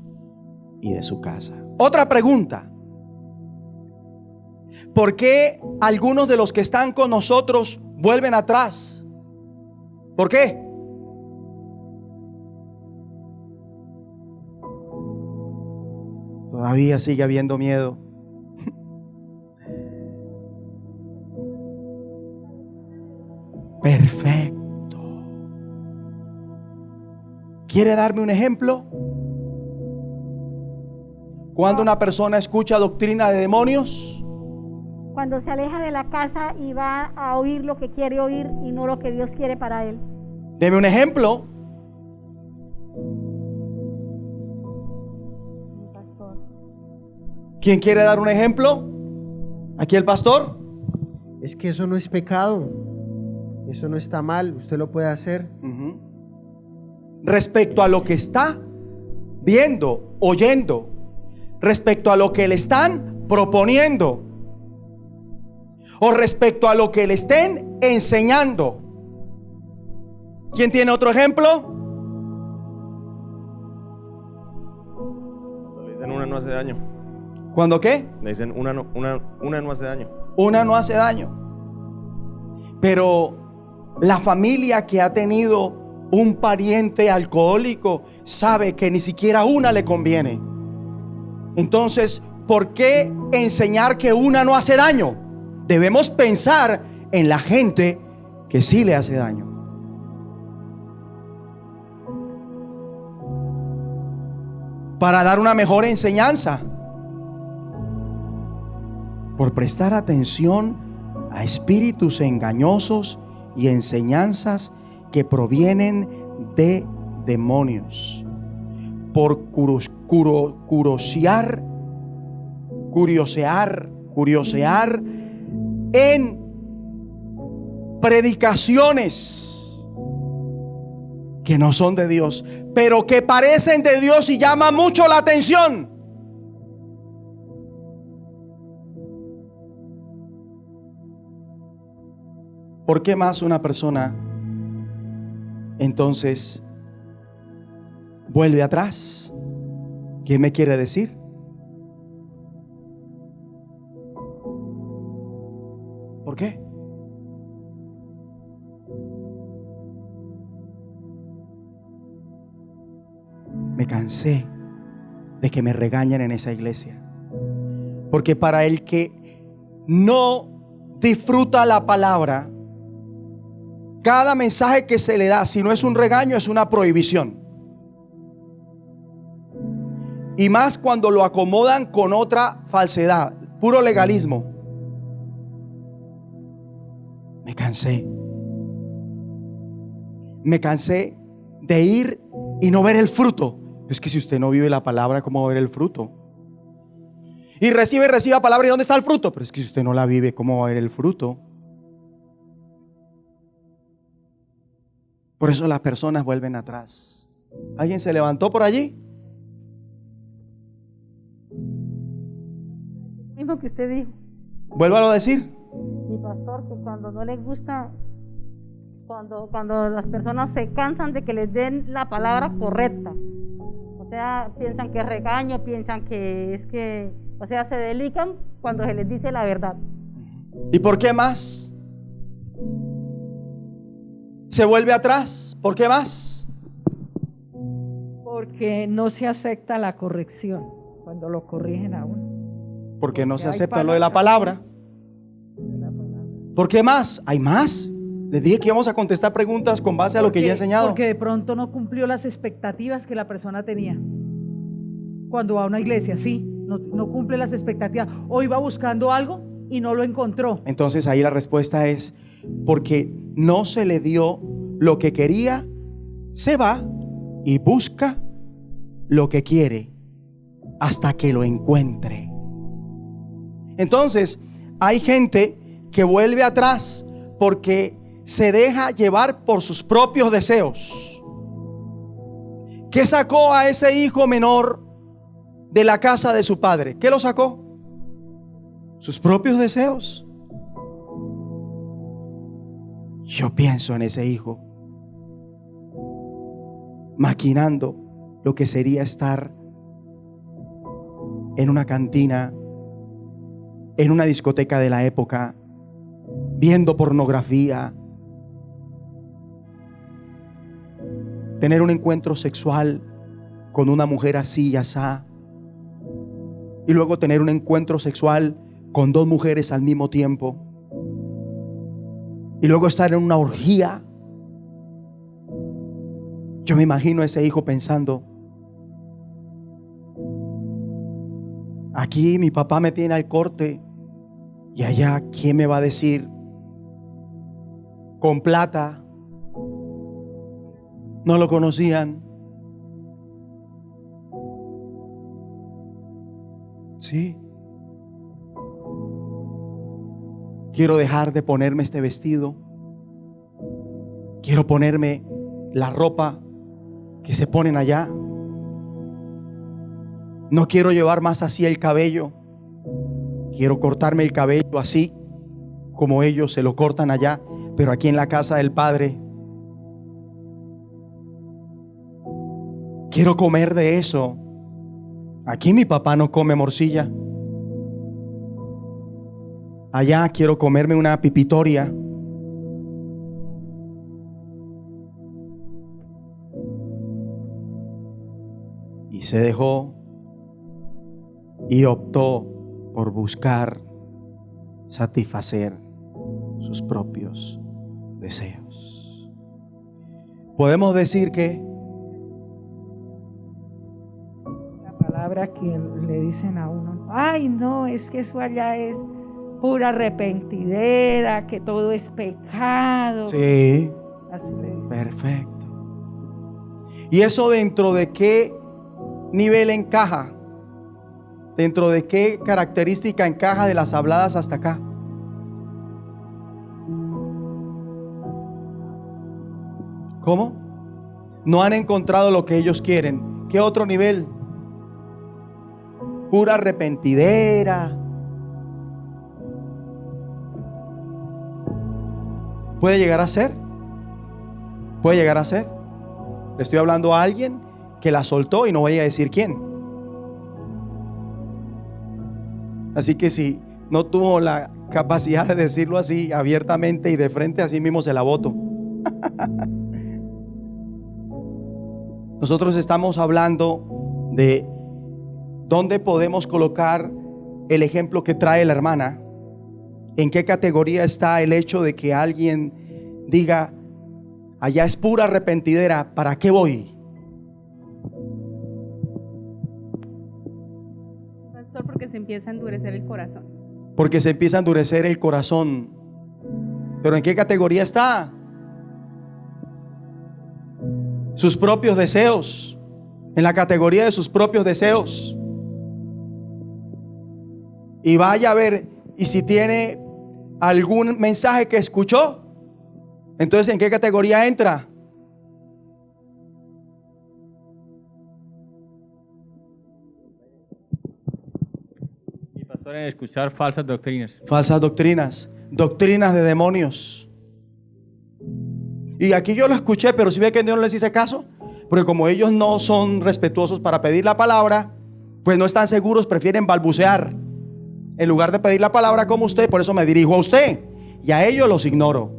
y de su casa. Otra pregunta: ¿por qué algunos de los que están con nosotros vuelven atrás? ¿Por qué? Todavía sigue habiendo miedo. Perfecto. ¿Quiere darme un ejemplo? Cuando una persona escucha doctrina de demonios, cuando se aleja de la casa y va a oír lo que quiere oír y no lo que Dios quiere para él. deme un ejemplo. Pastor. ¿Quién quiere dar un ejemplo? ¿Aquí el pastor? Es que eso no es pecado, eso no está mal, usted lo puede hacer. Respecto a lo que está viendo, oyendo, respecto a lo que le están proponiendo, o respecto a lo que le estén enseñando. ¿Quién tiene otro ejemplo? Cuando le dicen una no hace daño. ¿Cuándo qué? Le dicen una no hace daño. Una no hace daño. Pero la familia que ha tenido un pariente alcohólico sabe que ni siquiera una le conviene. Entonces, ¿por qué enseñar que una no hace daño? Debemos pensar en la gente que sí le hace daño. Para dar una mejor enseñanza. Por prestar atención a espíritus engañosos y enseñanzas que provienen de demonios. Por curiosear en predicaciones que no son de Dios, pero que parecen de Dios y llaman mucho la atención. ¿Por qué más una persona entonces vuelve atrás? ¿Qué me quiere decir? ¿Por qué? Me cansé de que me regañen en esa iglesia. Porque para el que no disfruta la palabra, cada mensaje que se le da, si no es un regaño, es una prohibición. Y más cuando lo acomodan con otra falsedad, puro legalismo. Me cansé. Me cansé de ir y no ver el fruto. Es que si usted no vive la palabra, ¿cómo va a ver el fruto? Y recibe la palabra, ¿y dónde está el fruto? Pero es que si usted no la vive, ¿cómo va a ver el fruto? Por eso las personas vuelven atrás. ¿Alguien se levantó por allí? Mismo que usted dijo, Vuélvalo a decir. mi pastor, que cuando no les gusta, cuando las personas se cansan de que les den la palabra correcta, o sea, piensan que es regaño, piensan que es que, o sea, se delican cuando se les dice la verdad. ¿Y por qué más? ¿Se vuelve atrás? ¿Por qué más? Porque Porque no se acepta la corrección cuando lo corrigen a uno. Porque no se hay acepta lo de la palabra. ¿Por qué más? ¿Hay más? Les dije que íbamos a contestar preguntas con base a lo que ya he enseñado. Porque de pronto no cumplió las expectativas que la persona tenía. Cuando va a una iglesia, sí, no cumple las expectativas. O iba buscando algo y no lo encontró. Entonces ahí la respuesta es porque no se le dio lo que quería, se va y busca lo que quiere hasta que lo encuentre. Entonces hay gente que vuelve atrás porque se deja llevar por sus propios deseos. ¿Qué sacó a ese hijo menor de la casa de su padre? ¿Qué lo sacó? Sus propios deseos. Yo pienso en ese hijo maquinando lo que sería estar en una cantina, en una discoteca de la época, viendo pornografía, tener un encuentro sexual con una mujer así y asá, y luego tener un encuentro sexual con dos mujeres al mismo tiempo, y luego estar en una orgía. Yo me imagino a ese hijo pensando: aquí mi papá me tiene al corte, y allá ¿quién me va a decir? Con plata. No lo conocían. Sí. Quiero dejar de ponerme este vestido. Quiero ponerme la ropa que se ponen allá. No quiero llevar más así el cabello. Quiero cortarme el cabello así como ellos se lo cortan allá, pero aquí en la casa del Padre. Quiero comer de eso. Aquí mi papá no come morcilla. Allá quiero comerme una pipitoria. Y se dejó y optó por buscar satisfacer sus propios deseos. Podemos decir que La palabra que le dicen a uno: ay, no, es que eso allá es pura arrepentidera, que todo es pecado. sí, Así le dicen. perfecto. ¿Y eso dentro de qué nivel encaja? ¿Dentro de qué característica encaja de las habladas hasta acá? ¿Cómo? No han encontrado lo que ellos quieren. ¿Qué otro nivel? Pura arrepentidera. ¿Puede llegar a ser? ¿Puede llegar a ser? Le estoy hablando a alguien que la soltó y no voy a decir quién. Así que si no tuvo la capacidad de decirlo así abiertamente y de frente, así mismo se la voto. Nosotros estamos hablando de dónde podemos colocar el ejemplo que trae la hermana. ¿En qué categoría está el hecho de que alguien diga: allá es pura arrepentidera, ¿para qué voy? Pastor, porque se empieza a endurecer el corazón. Porque se empieza a endurecer el corazón. ¿Pero en qué categoría está? Sus propios deseos. En la categoría de sus propios deseos. Y vaya a ver, y si tiene algún mensaje que escuchó, entonces ¿en qué categoría entra? Mi pastor, en escuchar falsas doctrinas. Falsas doctrinas, doctrinas de demonios. Y aquí yo lo escuché, pero si ve que Dios no les hice caso, porque como ellos no son respetuosos para pedir la palabra, pues no están seguros, prefieren balbucear en lugar de pedir la palabra como usted. Por eso me dirijo a usted, y a ellos los ignoro.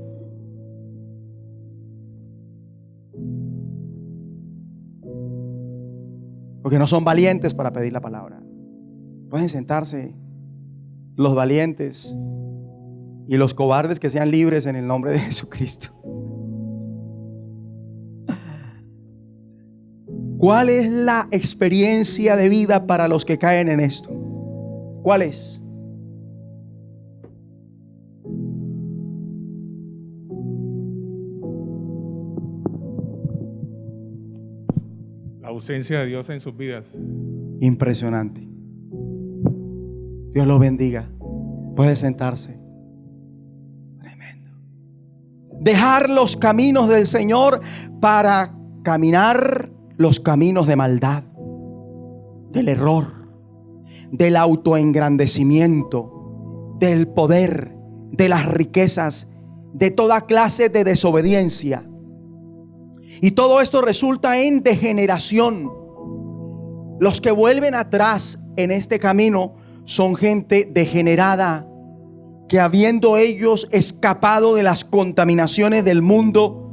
Porque no son valientes para pedir la palabra. Pueden sentarse los valientes y los cobardes que sean libres en el nombre de Jesucristo. ¿Cuál es la experiencia de vida para los que caen en esto? ¿Cuál es? La ausencia de Dios en sus vidas. Impresionante. Dios lo bendiga. Puede sentarse. Tremendo. Dejar los caminos del Señor para caminar los caminos de maldad, del error, del autoengrandecimiento, del poder, de las riquezas, de toda clase de desobediencia. Y todo esto resulta en degeneración. Los que vuelven atrás en este camino son gente degenerada, que habiendo ellos escapado de las contaminaciones del mundo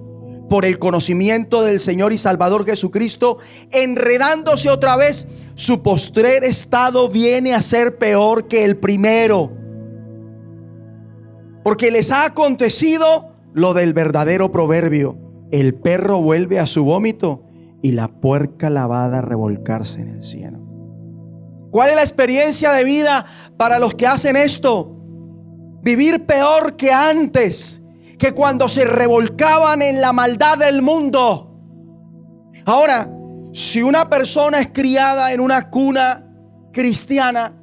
por el conocimiento del Señor y Salvador Jesucristo, enredándose otra vez, su postrer estado viene a ser peor que el primero. Porque les ha acontecido lo del verdadero proverbio: el perro vuelve a su vómito y la puerca lavada a revolcarse en el cieno. ¿Cuál es la experiencia de vida para los que hacen esto? Vivir peor que antes, que cuando se revolcaban en la maldad del mundo. Ahora, si una persona es criada en una cuna cristiana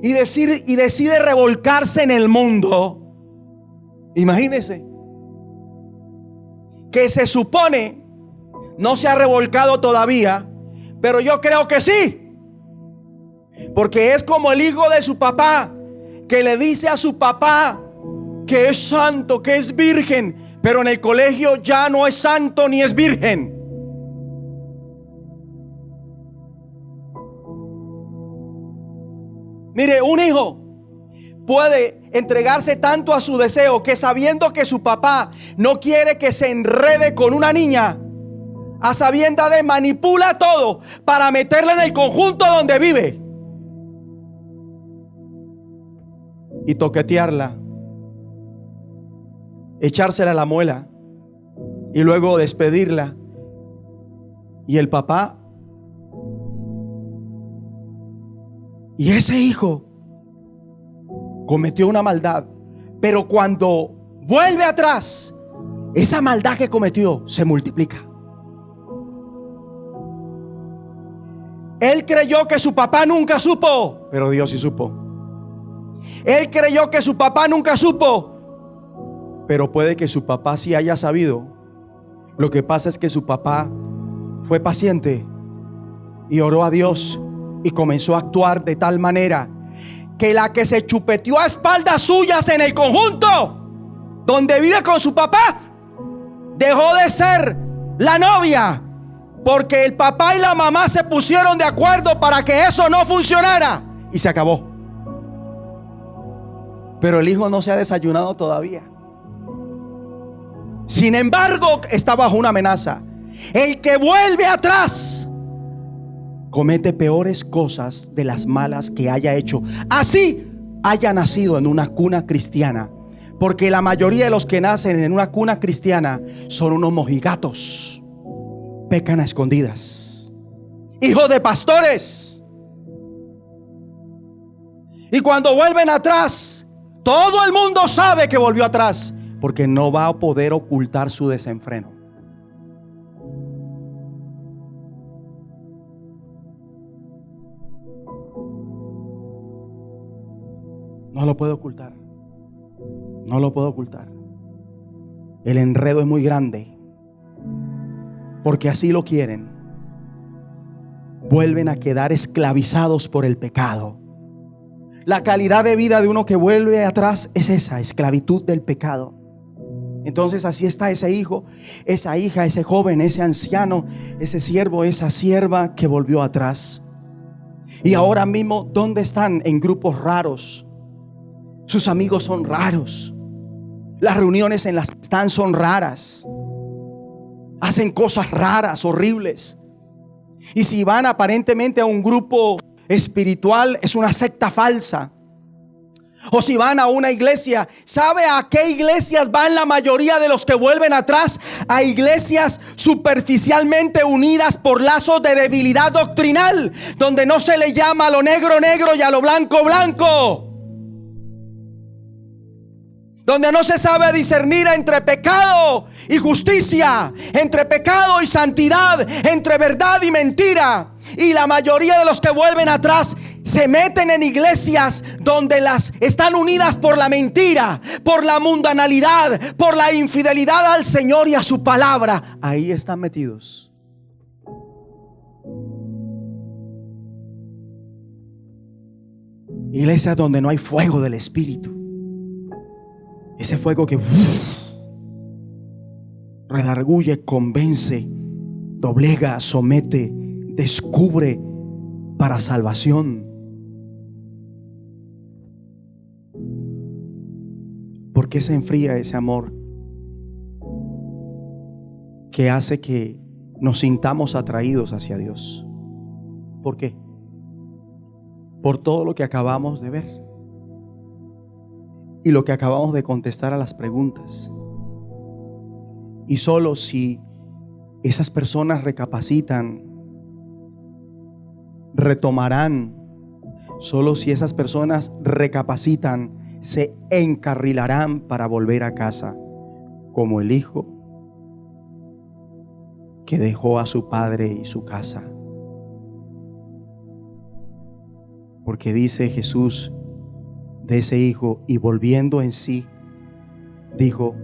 y decide revolcarse en el mundo, imagínese que se supone no se ha revolcado todavía, pero yo creo que sí, porque es como el hijo de su papá, que le dice a su papá que es santo, que es virgen, pero en el colegio ya no es santo ni es virgen. Mire, un hijo puede entregarse tanto a su deseo que, sabiendo que su papá no quiere que se enrede con una niña, a sabiendas de manipula todo para meterla en el conjunto donde vive y toquetearla, echársela a la muela y luego despedirla. Y el papá y ese hijo cometió una maldad, pero cuando vuelve atrás, esa maldad que cometió se multiplica. Él creyó que su papá nunca supo, pero Dios sí supo. Él creyó que su papá nunca supo, pero puede que su papá sí haya sabido. Lo que pasa es que su papá fue paciente y oró a Dios y comenzó a actuar de tal manera que la que se chupeteó a espaldas suyas en el conjunto donde vive con su papá dejó de ser la novia, porque el papá y la mamá se pusieron de acuerdo para que eso no funcionara y se acabó. Pero el hijo no se ha desayunado todavía. Sin embargo, está bajo una amenaza. El que vuelve atrás comete peores cosas de las malas que haya hecho, así haya nacido en una cuna cristiana. Porque la mayoría de los que nacen en una cuna cristiana son unos mojigatos, pecan a escondidas, hijos de pastores. Y cuando vuelven atrás, todo el mundo sabe que volvió atrás, porque no va a poder ocultar su desenfreno. No lo puedo ocultar. No lo puedo ocultar. El enredo es muy grande, porque así lo quieren. Vuelven a quedar esclavizados por el pecado. La calidad de vida de uno que vuelve atrás es esa, esclavitud del pecado. Entonces así está ese hijo, esa hija, ese joven, ese anciano, ese siervo, esa sierva que volvió atrás. Y ahora mismo, ¿dónde están? En grupos raros. Sus amigos son raros. Las reuniones en las que están son raras. Hacen cosas raras, horribles. Y si van aparentemente a un grupo espiritual, es una secta falsa. O si van a una iglesia, ¿sabe a qué iglesias van la mayoría de los que vuelven atrás? A iglesias superficialmente unidas por lazos de debilidad doctrinal, donde no se le llama a lo negro negro y a lo blanco blanco, donde no se sabe discernir entre pecado y justicia, entre pecado y santidad, entre verdad y mentira. Y la mayoría de los que vuelven atrás se meten en iglesias donde las están unidas por la mentira, por la mundanalidad, por la infidelidad al Señor y a su palabra. Ahí están metidos. Iglesias donde no hay fuego del Espíritu. Ese fuego que redarguye, convence, doblega, somete, descubre para salvación. ¿Por qué se enfría ese amor que hace que nos sintamos atraídos hacia Dios? ¿Por qué? Por todo lo que acabamos de ver y lo que acabamos de contestar a las preguntas. Y solo si esas personas recapacitan, retomarán, solo si esas personas recapacitan, se encarrilarán para volver a casa, como el hijo que dejó a su padre y su casa. Porque dice Jesús de ese hijo, y volviendo en sí, dijo: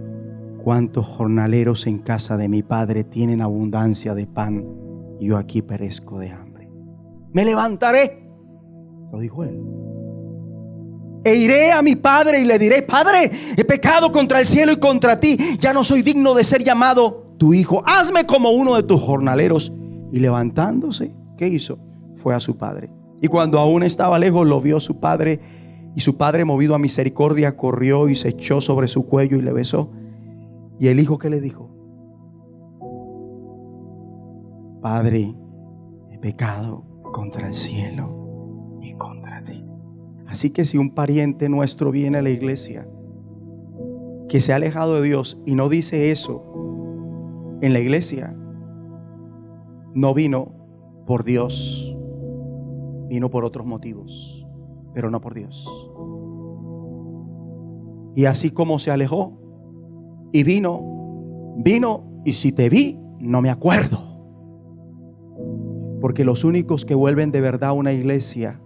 cuántos jornaleros en casa de mi padre tienen abundancia de pan, y yo aquí perezco de hambre. Me levantaré, lo dijo él, e iré a mi padre y le diré: Padre, he pecado contra el cielo y contra ti, ya no soy digno de ser llamado tu hijo, hazme como uno de tus jornaleros. Y levantándose, ¿qué hizo? Fue a su padre. Y cuando aún estaba lejos, lo vio su padre, y su padre, movido a misericordia, corrió y se echó sobre su cuello y le besó. Y el hijo, ¿qué le dijo? Padre, he pecado contra el cielo y contra ti. Así que si un pariente nuestro viene a la iglesia que se ha alejado de Dios y no dice eso en la iglesia, no vino por Dios, vino por otros motivos, pero no por Dios. Y así como se alejó y vino, y si te vi, no me acuerdo. Porque los únicos que vuelven de verdad a una iglesia,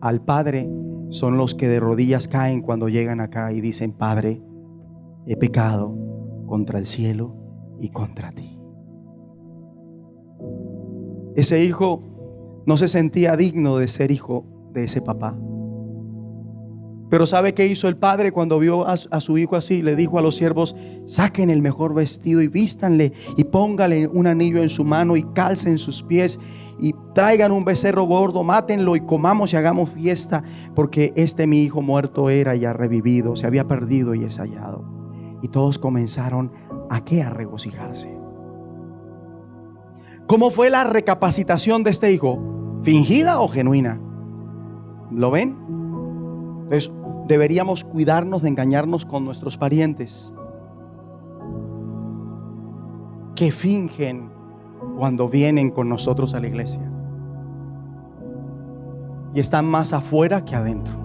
al Padre, son los que de rodillas caen cuando llegan acá y dicen: Padre, he pecado contra el cielo y contra ti. Ese hijo no se sentía digno de ser hijo de ese papá. Pero ¿sabe qué hizo el padre cuando vio a su hijo así? Le dijo a los siervos: saquen el mejor vestido y vístanle, y póngale un anillo en su mano y calcen sus pies, y traigan un becerro gordo, mátenlo y comamos y hagamos fiesta, porque mi hijo muerto era y ha revivido, se había perdido y es hallado. Y todos comenzaron a regocijarse. ¿Cómo fue la recapacitación de este hijo? ¿Fingida o genuina? ¿Lo ven? Entonces deberíamos cuidarnos de engañarnos con nuestros parientes que fingen cuando vienen con nosotros a la iglesia y están más afuera que adentro.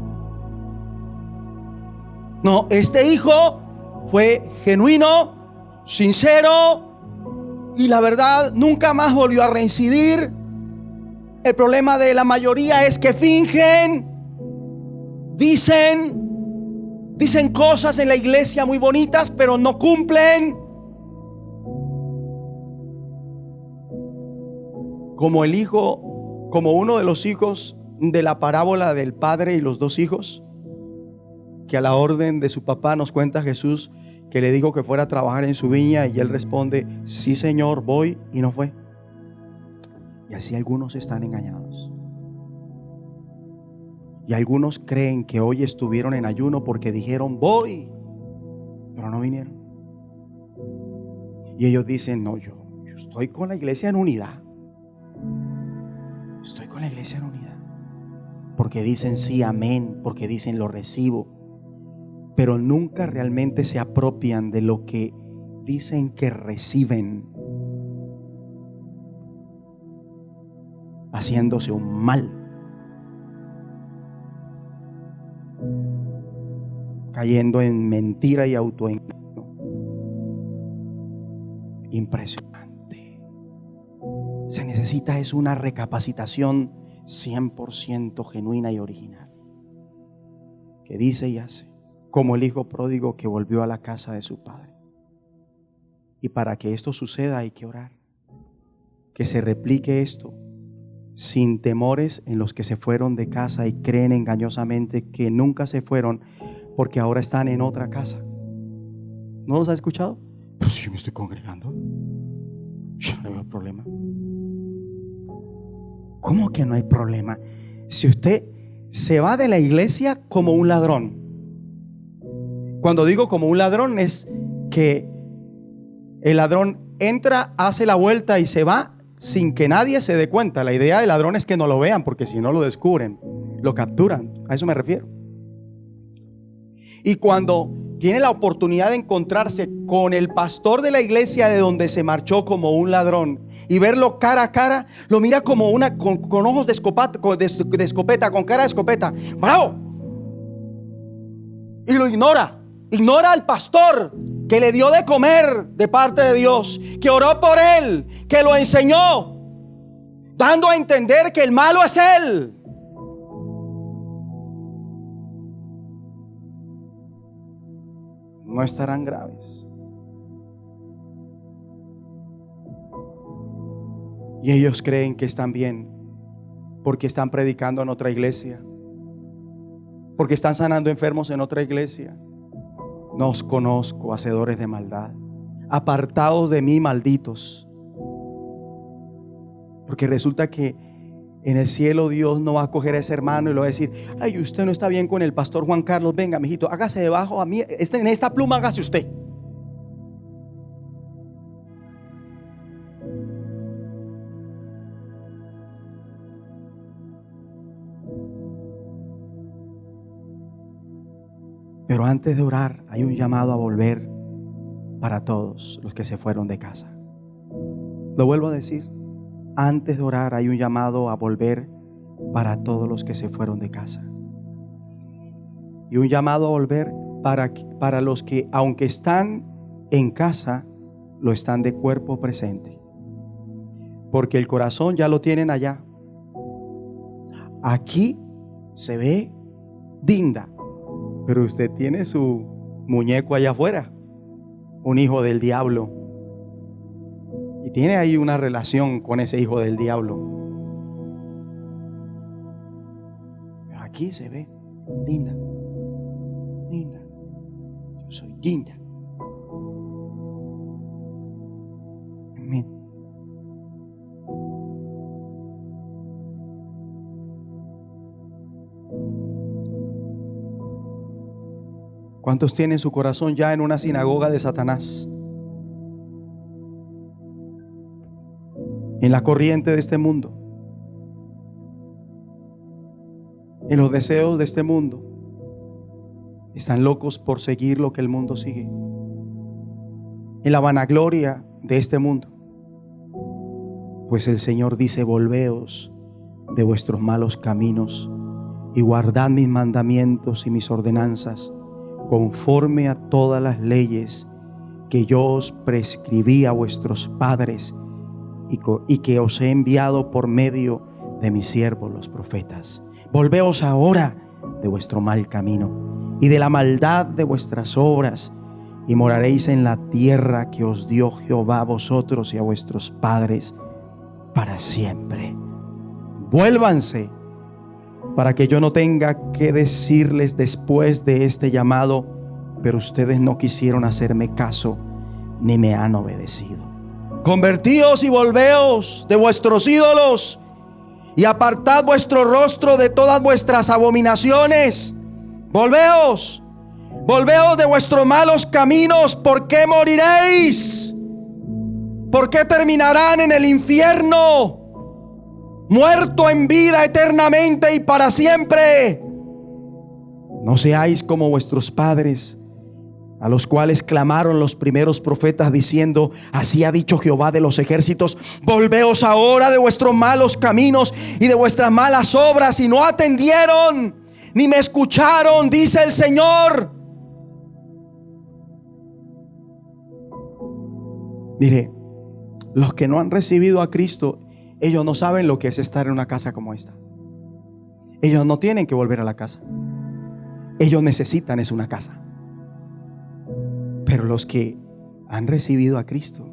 No, este hijo fue genuino, sincero, y la verdad nunca más volvió a reincidir. El problema de la mayoría es que fingen. Dicen cosas en la iglesia muy bonitas, pero no cumplen. Como el hijo, como uno de los hijos de la parábola del padre y los dos hijos, que a la orden de su papá nos cuenta Jesús que le dijo que fuera a trabajar en su viña, y él responde: sí, Señor, voy, y no fue. Y así algunos están engañados. Y algunos creen que hoy estuvieron en ayuno porque dijeron: voy, pero no vinieron. Y ellos dicen: no, yo estoy con la iglesia en unidad. Estoy con la iglesia en unidad. Porque dicen sí, amén, porque dicen lo recibo, pero nunca realmente se apropian de lo que dicen que reciben, haciéndose un mal, cayendo en mentira y autoengaño. Impresionante. Se necesita es una recapacitación 100% genuina y original, que dice y hace como el hijo pródigo que volvió a la casa de su padre. Y para que esto suceda hay que orar, que se replique esto sin temores en los que se fueron de casa y creen engañosamente que nunca se fueron porque ahora están en otra casa. ¿No los ha escuchado? Pues yo me estoy congregando, yo no veo problema. ¿Cómo que no hay problema? Si usted se va de la iglesia como un ladrón. Cuando digo como un ladrón es que el ladrón entra, hace la vuelta y se va sin que nadie se dé cuenta. La idea del ladrón es que no lo vean, porque si no lo descubren, lo capturan. A eso me refiero. Y cuando tiene la oportunidad de encontrarse con el pastor de la iglesia de donde se marchó como un ladrón y verlo cara a cara, lo mira como con ojos de escopeta, con cara de escopeta. ¡Bravo! Y lo ignora al pastor que le dio de comer de parte de Dios, que oró por él, que lo enseñó, dando a entender que el malo es él. No estarán graves. Y ellos creen que están bien porque están predicando en otra iglesia, porque están sanando enfermos en otra iglesia. No os conozco, hacedores de maldad, apartados de mí, malditos. Porque resulta que en el cielo Dios no va a coger a ese hermano y le va a decir: ay, usted no está bien con el pastor Juan Carlos, venga, mijito, hágase debajo a mí, en esta pluma hágase usted. Pero antes de orar hay un llamado a volver para todos los que se fueron de casa. Lo vuelvo a decir, antes de orar hay un llamado a volver para todos los que se fueron de casa. Y un llamado a volver para los que, aunque están en casa, lo están de cuerpo presente. Porque el corazón ya lo tienen allá. Aquí se ve Dinda, pero usted tiene su muñeco allá afuera, un hijo del diablo, y tiene ahí una relación con ese hijo del diablo. Pero aquí se ve Dinda, yo soy Dinda. Amén. ¿Cuántos tienen su corazón ya en una sinagoga de Satanás? En la corriente de este mundo, en los deseos de este mundo. Están locos por seguir lo que el mundo sigue, en la vanagloria de este mundo. Pues el Señor dice: volveos de vuestros malos caminos y guardad mis mandamientos y mis ordenanzas, conforme a todas las leyes que yo os prescribí a vuestros padres y que os he enviado por medio de mis siervos los profetas. Volveos ahora de vuestro mal camino y de la maldad de vuestras obras, y moraréis en la tierra que os dio Jehová a vosotros y a vuestros padres para siempre. Vuélvanse, para que yo no tenga que decirles después de este llamado: pero ustedes no quisieron hacerme caso ni me han obedecido. Convertíos y volveos de vuestros ídolos y apartad vuestro rostro de todas vuestras abominaciones. Volveos de vuestros malos caminos. ¿Por qué moriréis? ¿Por qué terminarán en el infierno? muerto en vida eternamente y para siempre. No seáis como vuestros padres, a los cuales clamaron los primeros profetas diciendo: así ha dicho Jehová de los ejércitos, volveos ahora de vuestros malos caminos y de vuestras malas obras. Y no atendieron ni me escucharon, dice el Señor. Mire, los que no han recibido a Cristo, ellos no saben lo que es estar en una casa como esta. Ellos no tienen que volver a la casa. Ellos necesitan es una casa. Pero los que han recibido a Cristo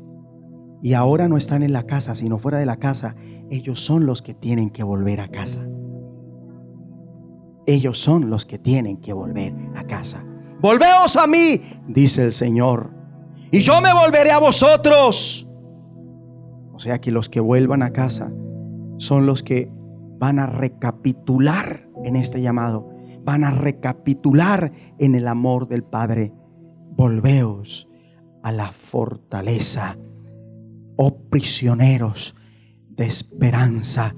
y ahora no están en la casa sino fuera de la casa, ellos son los que tienen que volver a casa. Ellos son los que tienen que volver a casa. Volveos a mí, dice el Señor, y yo me volveré a vosotros. O sea que los que vuelvan a casa son los que van a recapitular en este llamado, van a recapitular en el amor del Padre. Volveos a la fortaleza, oh prisioneros de esperanza,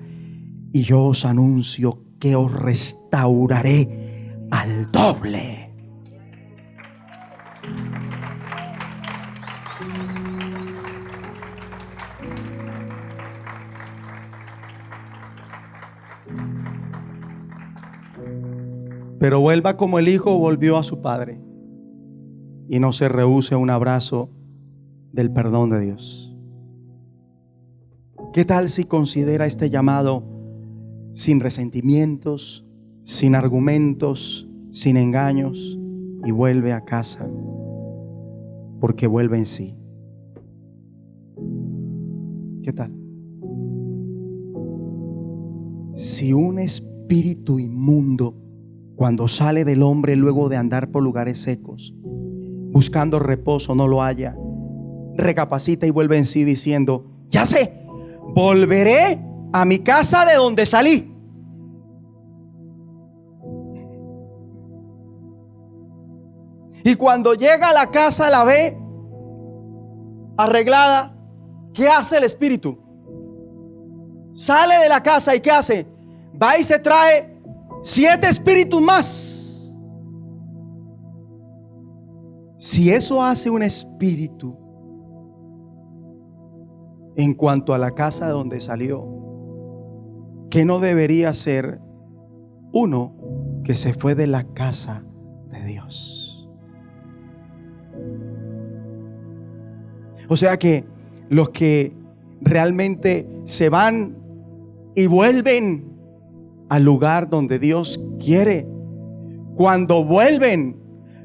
y yo os anuncio que os restauraré al doble. Pero vuelva como el hijo volvió a su padre, y no se rehúse a un abrazo del perdón de Dios. ¿Qué tal si considera este llamado sin resentimientos, sin argumentos, sin engaños, y vuelve a casa? Porque vuelve en sí. ¿Qué tal? Si un espíritu inmundo, cuando sale del hombre luego de andar por lugares secos, buscando reposo, no lo halla, recapacita y vuelve en sí diciendo: ya sé, volveré a mi casa de donde salí. Y cuando llega a la casa la ve arreglada. ¿Qué hace el espíritu? Sale de la casa y ¿qué hace? Va y se trae 7 espíritus más. Si eso hace un espíritu en cuanto a la casa de donde salió, ¿qué no debería ser uno que se fue de la casa de Dios? O sea que los que realmente se van y vuelven al lugar donde Dios quiere, cuando vuelven,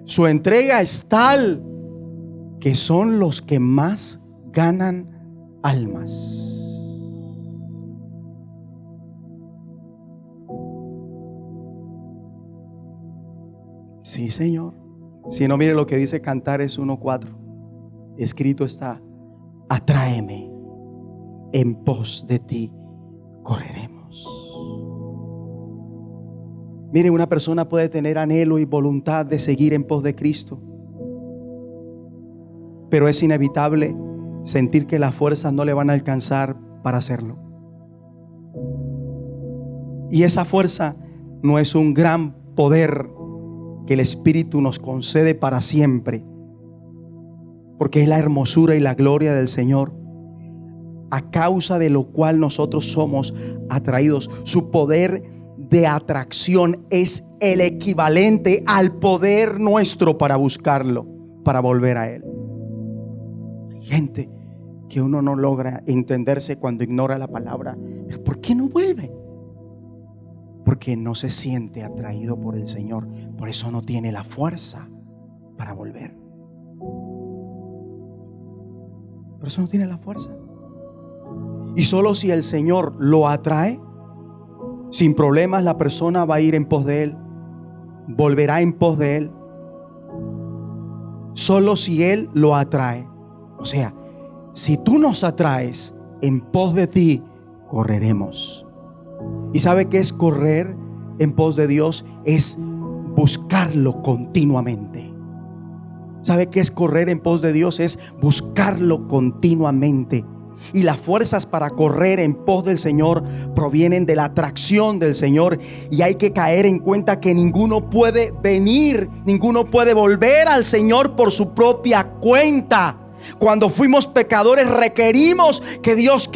su entrega es tal que son los que más ganan almas. Sí, Señor. Si no, mire lo que dice Cantares 1:4. Escrito está: atráeme, en pos de ti correremos. Mire, una persona puede tener anhelo y voluntad de seguir en pos de Cristo, pero es inevitable sentir que las fuerzas no le van a alcanzar para hacerlo. Y esa fuerza no es un gran poder que el Espíritu nos concede para siempre, porque es la hermosura y la gloria del Señor, a causa de lo cual nosotros somos atraídos. Su poder de atracción es el equivalente al poder nuestro para buscarlo, para volver a Él. Hay gente que uno no logra entenderse cuando ignora la palabra. ¿Por qué no vuelve? Porque no se siente atraído por el Señor. Por eso no tiene la fuerza para volver. Por eso no tiene la fuerza. Y solo si el Señor lo atrae, sin problemas la persona va a ir en pos de Él, volverá en pos de Él. Solo si Él lo atrae. O sea, si tú nos atraes, en pos de ti correremos. ¿Y sabe qué es correr en pos de Dios? Es buscarlo continuamente. ¿Sabe qué es correr en pos de Dios? Es buscarlo continuamente. Y las fuerzas para correr en pos del Señor provienen de la atracción del Señor. Y hay que caer en cuenta que ninguno puede venir, ninguno puede volver al Señor por su propia cuenta. Cuando fuimos pecadores requerimos que Dios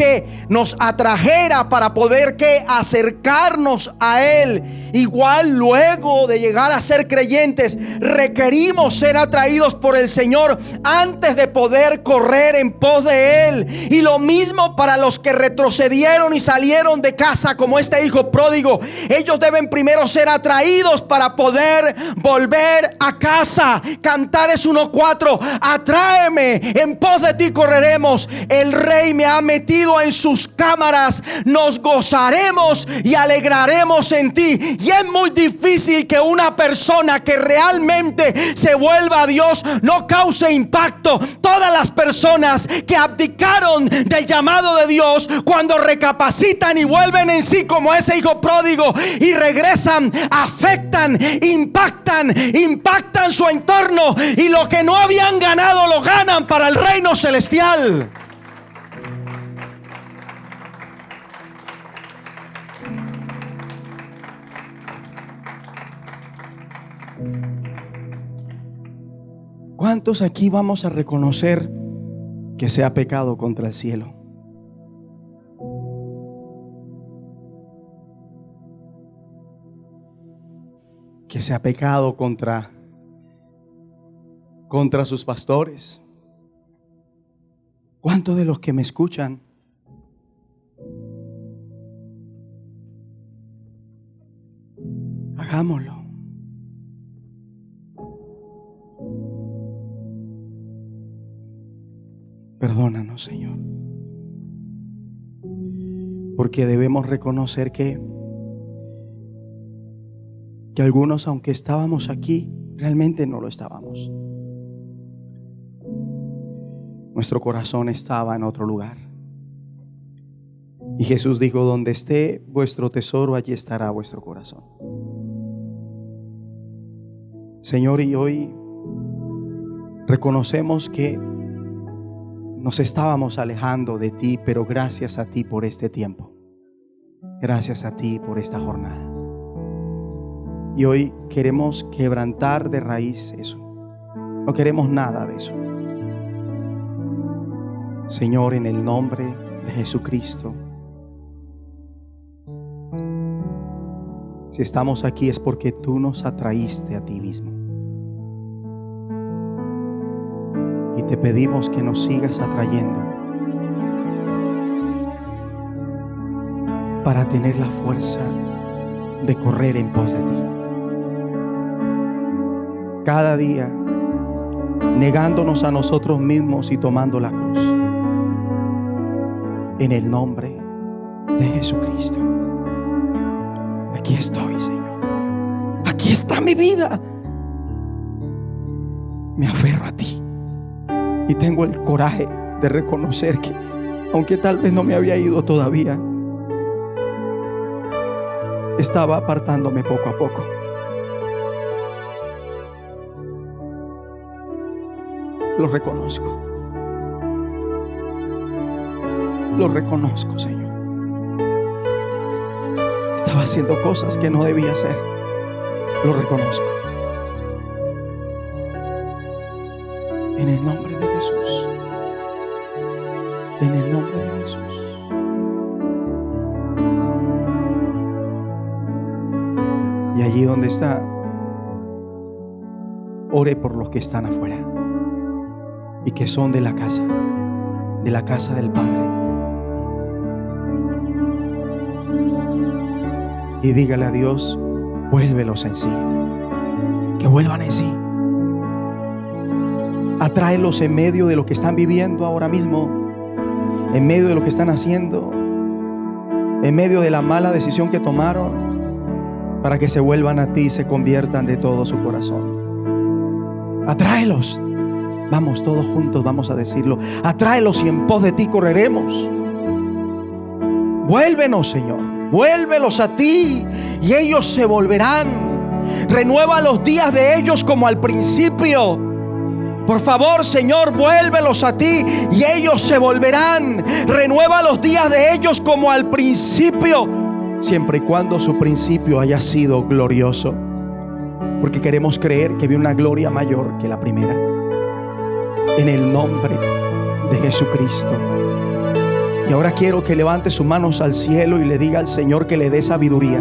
nos atrajera para poder acercarnos a Él. Igual luego de llegar a ser creyentes requerimos ser atraídos por el Señor antes de poder correr en pos de Él. Y lo mismo para los que retrocedieron y salieron de casa como este hijo pródigo. Ellos deben primero ser atraídos para poder volver a casa. Cantares 1:4: atráeme, en pos de ti correremos. El Rey me ha metido en sus cámaras. Nos gozaremos y alegraremos en ti. Y es muy difícil que una persona que realmente se vuelva a Dios no cause impacto. Todas las personas que abdicaron del llamado de Dios, cuando recapacitan y vuelven en sí como ese hijo pródigo y regresan, afectan, impactan su entorno, y lo que no habían ganado lo ganan para el reino celestial. ¿Cuántos aquí vamos a reconocer que se ha pecado contra el cielo? Que se ha pecado contra sus pastores. ¿Cuántos de los que me escuchan hagámoslo? Perdónanos, Señor, porque debemos reconocer que algunos, aunque estábamos aquí, realmente no lo estábamos. Nuestro corazón estaba en otro lugar. Y Jesús dijo: donde esté vuestro tesoro, allí estará vuestro corazón. Señor, y hoy reconocemos que nos estábamos alejando de ti, pero gracias a ti por este tiempo. Gracias a ti por esta jornada. Y hoy queremos quebrantar de raíz eso. No queremos nada de eso. Señor, en el nombre de Jesucristo, si estamos aquí es porque tú nos atraíste a ti mismo. Y te pedimos que nos sigas atrayendo para tener la fuerza de correr en pos de ti. Cada día negándonos a nosotros mismos y tomando la cruz. En el nombre de Jesucristo. Aquí estoy, Señor. Aquí está mi vida. Me aferro a ti. Y tengo el coraje de reconocer que, aunque tal vez no me había ido todavía, estaba apartándome poco a poco. Lo reconozco. Lo reconozco, Señor. Estaba haciendo cosas que no debía hacer. Lo reconozco. En el nombre de Jesús. En el nombre de Jesús. Y allí donde está, ore por los que están afuera y que son de la casa del Padre. Y dígale a Dios: vuélvelos en sí. Que vuelvan en sí. Atráelos en medio de lo que están viviendo ahora mismo, en medio de lo que están haciendo, en medio de la mala decisión que tomaron, para que se vuelvan a ti y se conviertan de todo su corazón. Atráelos. Vamos todos juntos, vamos a decirlo. Atráelos y en pos de ti correremos. Vuélvenos, Señor. Vuélvelos a ti y ellos se volverán. Renueva los días de ellos como al principio. Por favor, Señor, vuélvelos a ti y ellos se volverán. Renueva los días de ellos como al principio, siempre y cuando su principio haya sido glorioso, porque queremos creer que viene una gloria mayor que la primera. En el nombre de Jesucristo. Y ahora quiero que levante sus manos al cielo y le diga al Señor que le dé sabiduría,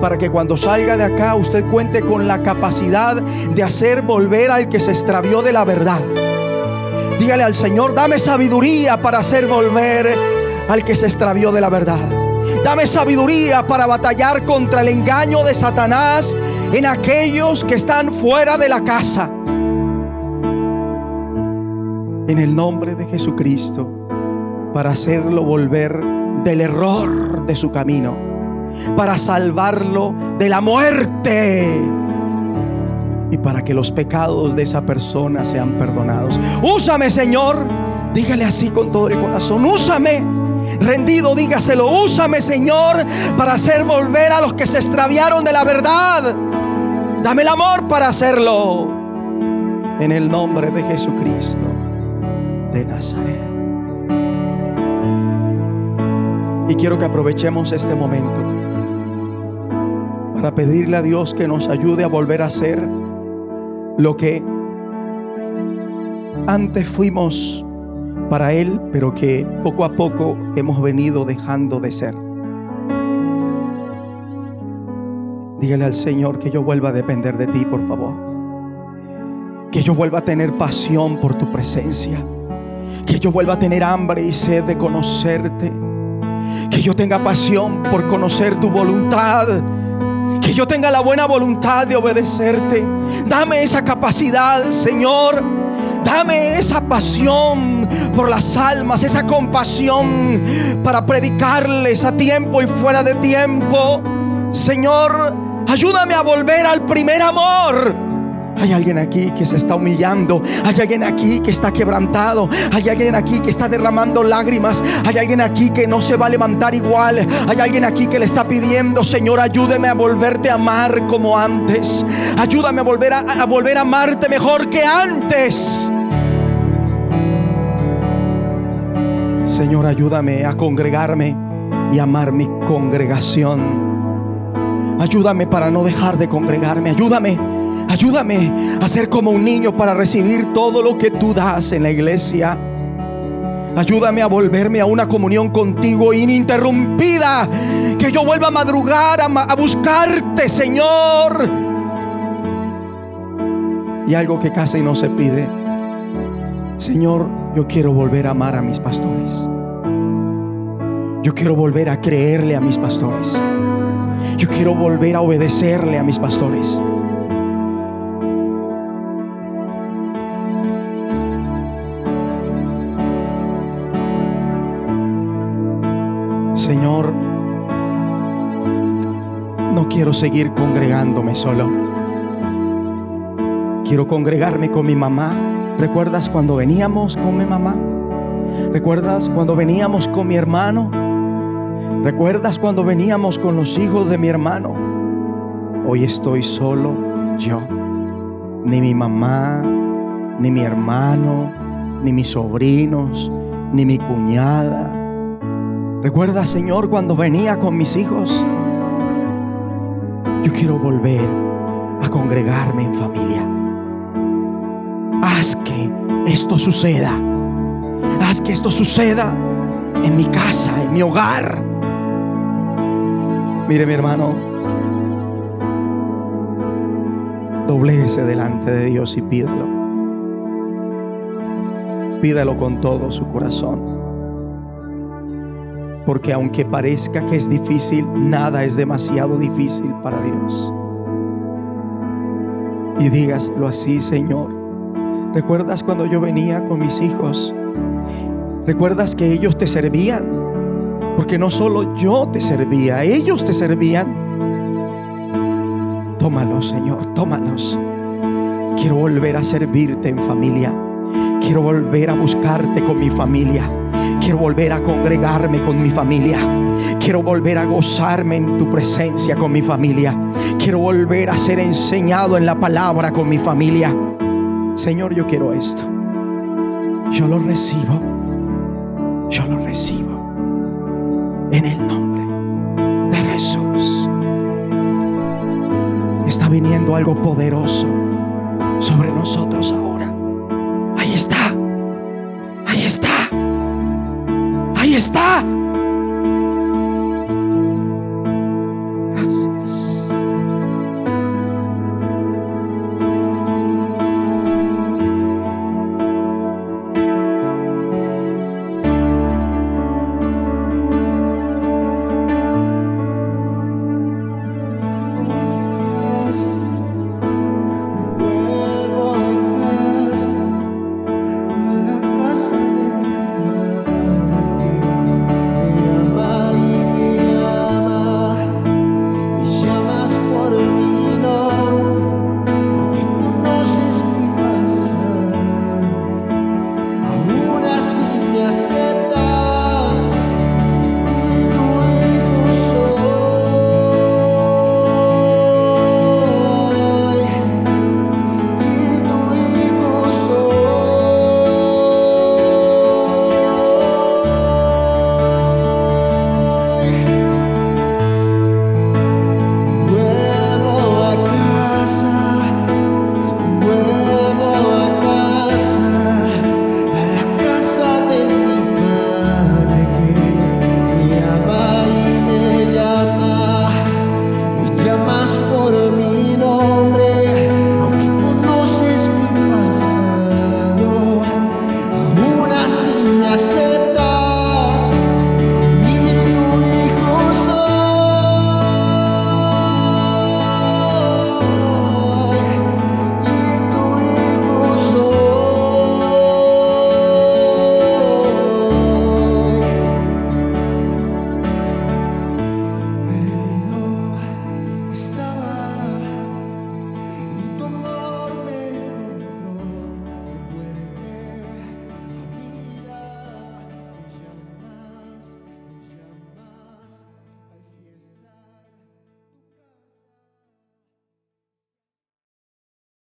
para que cuando salga de acá usted cuente con la capacidad de hacer volver al que se extravió de la verdad. Dígale al Señor: dame sabiduría para hacer volver al que se extravió de la verdad. Dame sabiduría para batallar contra el engaño de Satanás en aquellos que están fuera de la casa. En el nombre de Jesucristo, para hacerlo volver del error de su camino, para salvarlo de la muerte y para que los pecados de esa persona sean perdonados. Úsame, Señor. Dígale así con todo el corazón: úsame. Rendido, dígaselo: úsame, Señor, para hacer volver a los que se extraviaron de la verdad. Dame el amor para hacerlo. En el nombre de Jesucristo de Nazaret. Y quiero que aprovechemos este momento para pedirle a Dios que nos ayude a volver a ser lo que antes fuimos para Él, pero que poco a poco hemos venido dejando de ser. Dígale al Señor que yo vuelva a depender de ti, por favor. Que yo vuelva a tener pasión por tu presencia. Que yo vuelva a tener hambre y sed de conocerte. Que yo tenga pasión por conocer tu voluntad. Que yo tenga la buena voluntad de obedecerte. Dame esa capacidad, Señor. Dame esa pasión por las almas, esa compasión para predicarles a tiempo y fuera de tiempo. Señor, ayúdame a volver al primer amor. Hay alguien aquí que se está humillando. Hay alguien aquí que está quebrantado. Hay alguien aquí que está derramando lágrimas. Hay alguien aquí que no se va a levantar igual. Hay alguien aquí que le está pidiendo: Señor, ayúdame a volverte a amar como antes. Ayúdame a volver a amarte mejor que antes. Señor, ayúdame a congregarme y amar mi congregación. Ayúdame para no dejar de congregarme. Ayúdame a ser como un niño para recibir todo lo que tú das en la iglesia. Ayúdame a volverme a una comunión contigo ininterrumpida. Que yo vuelva a madrugar a buscarte, Señor. Y algo que casi no se pide: Señor, yo quiero volver a amar a mis pastores. Yo quiero volver a creerle a mis pastores. Yo quiero volver a obedecerle a mis pastores. Señor, no quiero seguir congregándome solo. Quiero congregarme con mi mamá. ¿Recuerdas cuando veníamos con mi mamá? ¿Recuerdas cuando veníamos con mi hermano? ¿Recuerdas cuando veníamos con los hijos de mi hermano? Hoy estoy solo yo. Ni mi mamá, ni mi hermano, ni mis sobrinos, ni mi cuñada. ¿Recuerdas, Señor, cuando venía con mis hijos? Yo quiero volver a congregarme en familia. Haz que esto suceda. Haz que esto suceda en mi casa, en mi hogar. Mire, mi hermano, dobléguese delante de Dios y pídalo. Pídalo con todo su corazón. Porque aunque parezca que es difícil, nada es demasiado difícil para Dios. Y dígaselo así: Señor, ¿recuerdas cuando yo venía con mis hijos? ¿Recuerdas que ellos te servían? Porque no solo yo te servía, ellos te servían. Tómalos, Señor, tómalos. Quiero volver a servirte en familia. Quiero volver a buscarte con mi familia. Quiero volver a congregarme con mi familia. Quiero volver a gozarme en tu presencia con mi familia. Quiero volver a ser enseñado en la palabra con mi familia. Señor, yo quiero esto. Yo lo recibo. Yo lo recibo. En el nombre de Jesús. Está viniendo algo poderoso sobre nosotros ahora. Ahí está. Ahí está. Ahí está.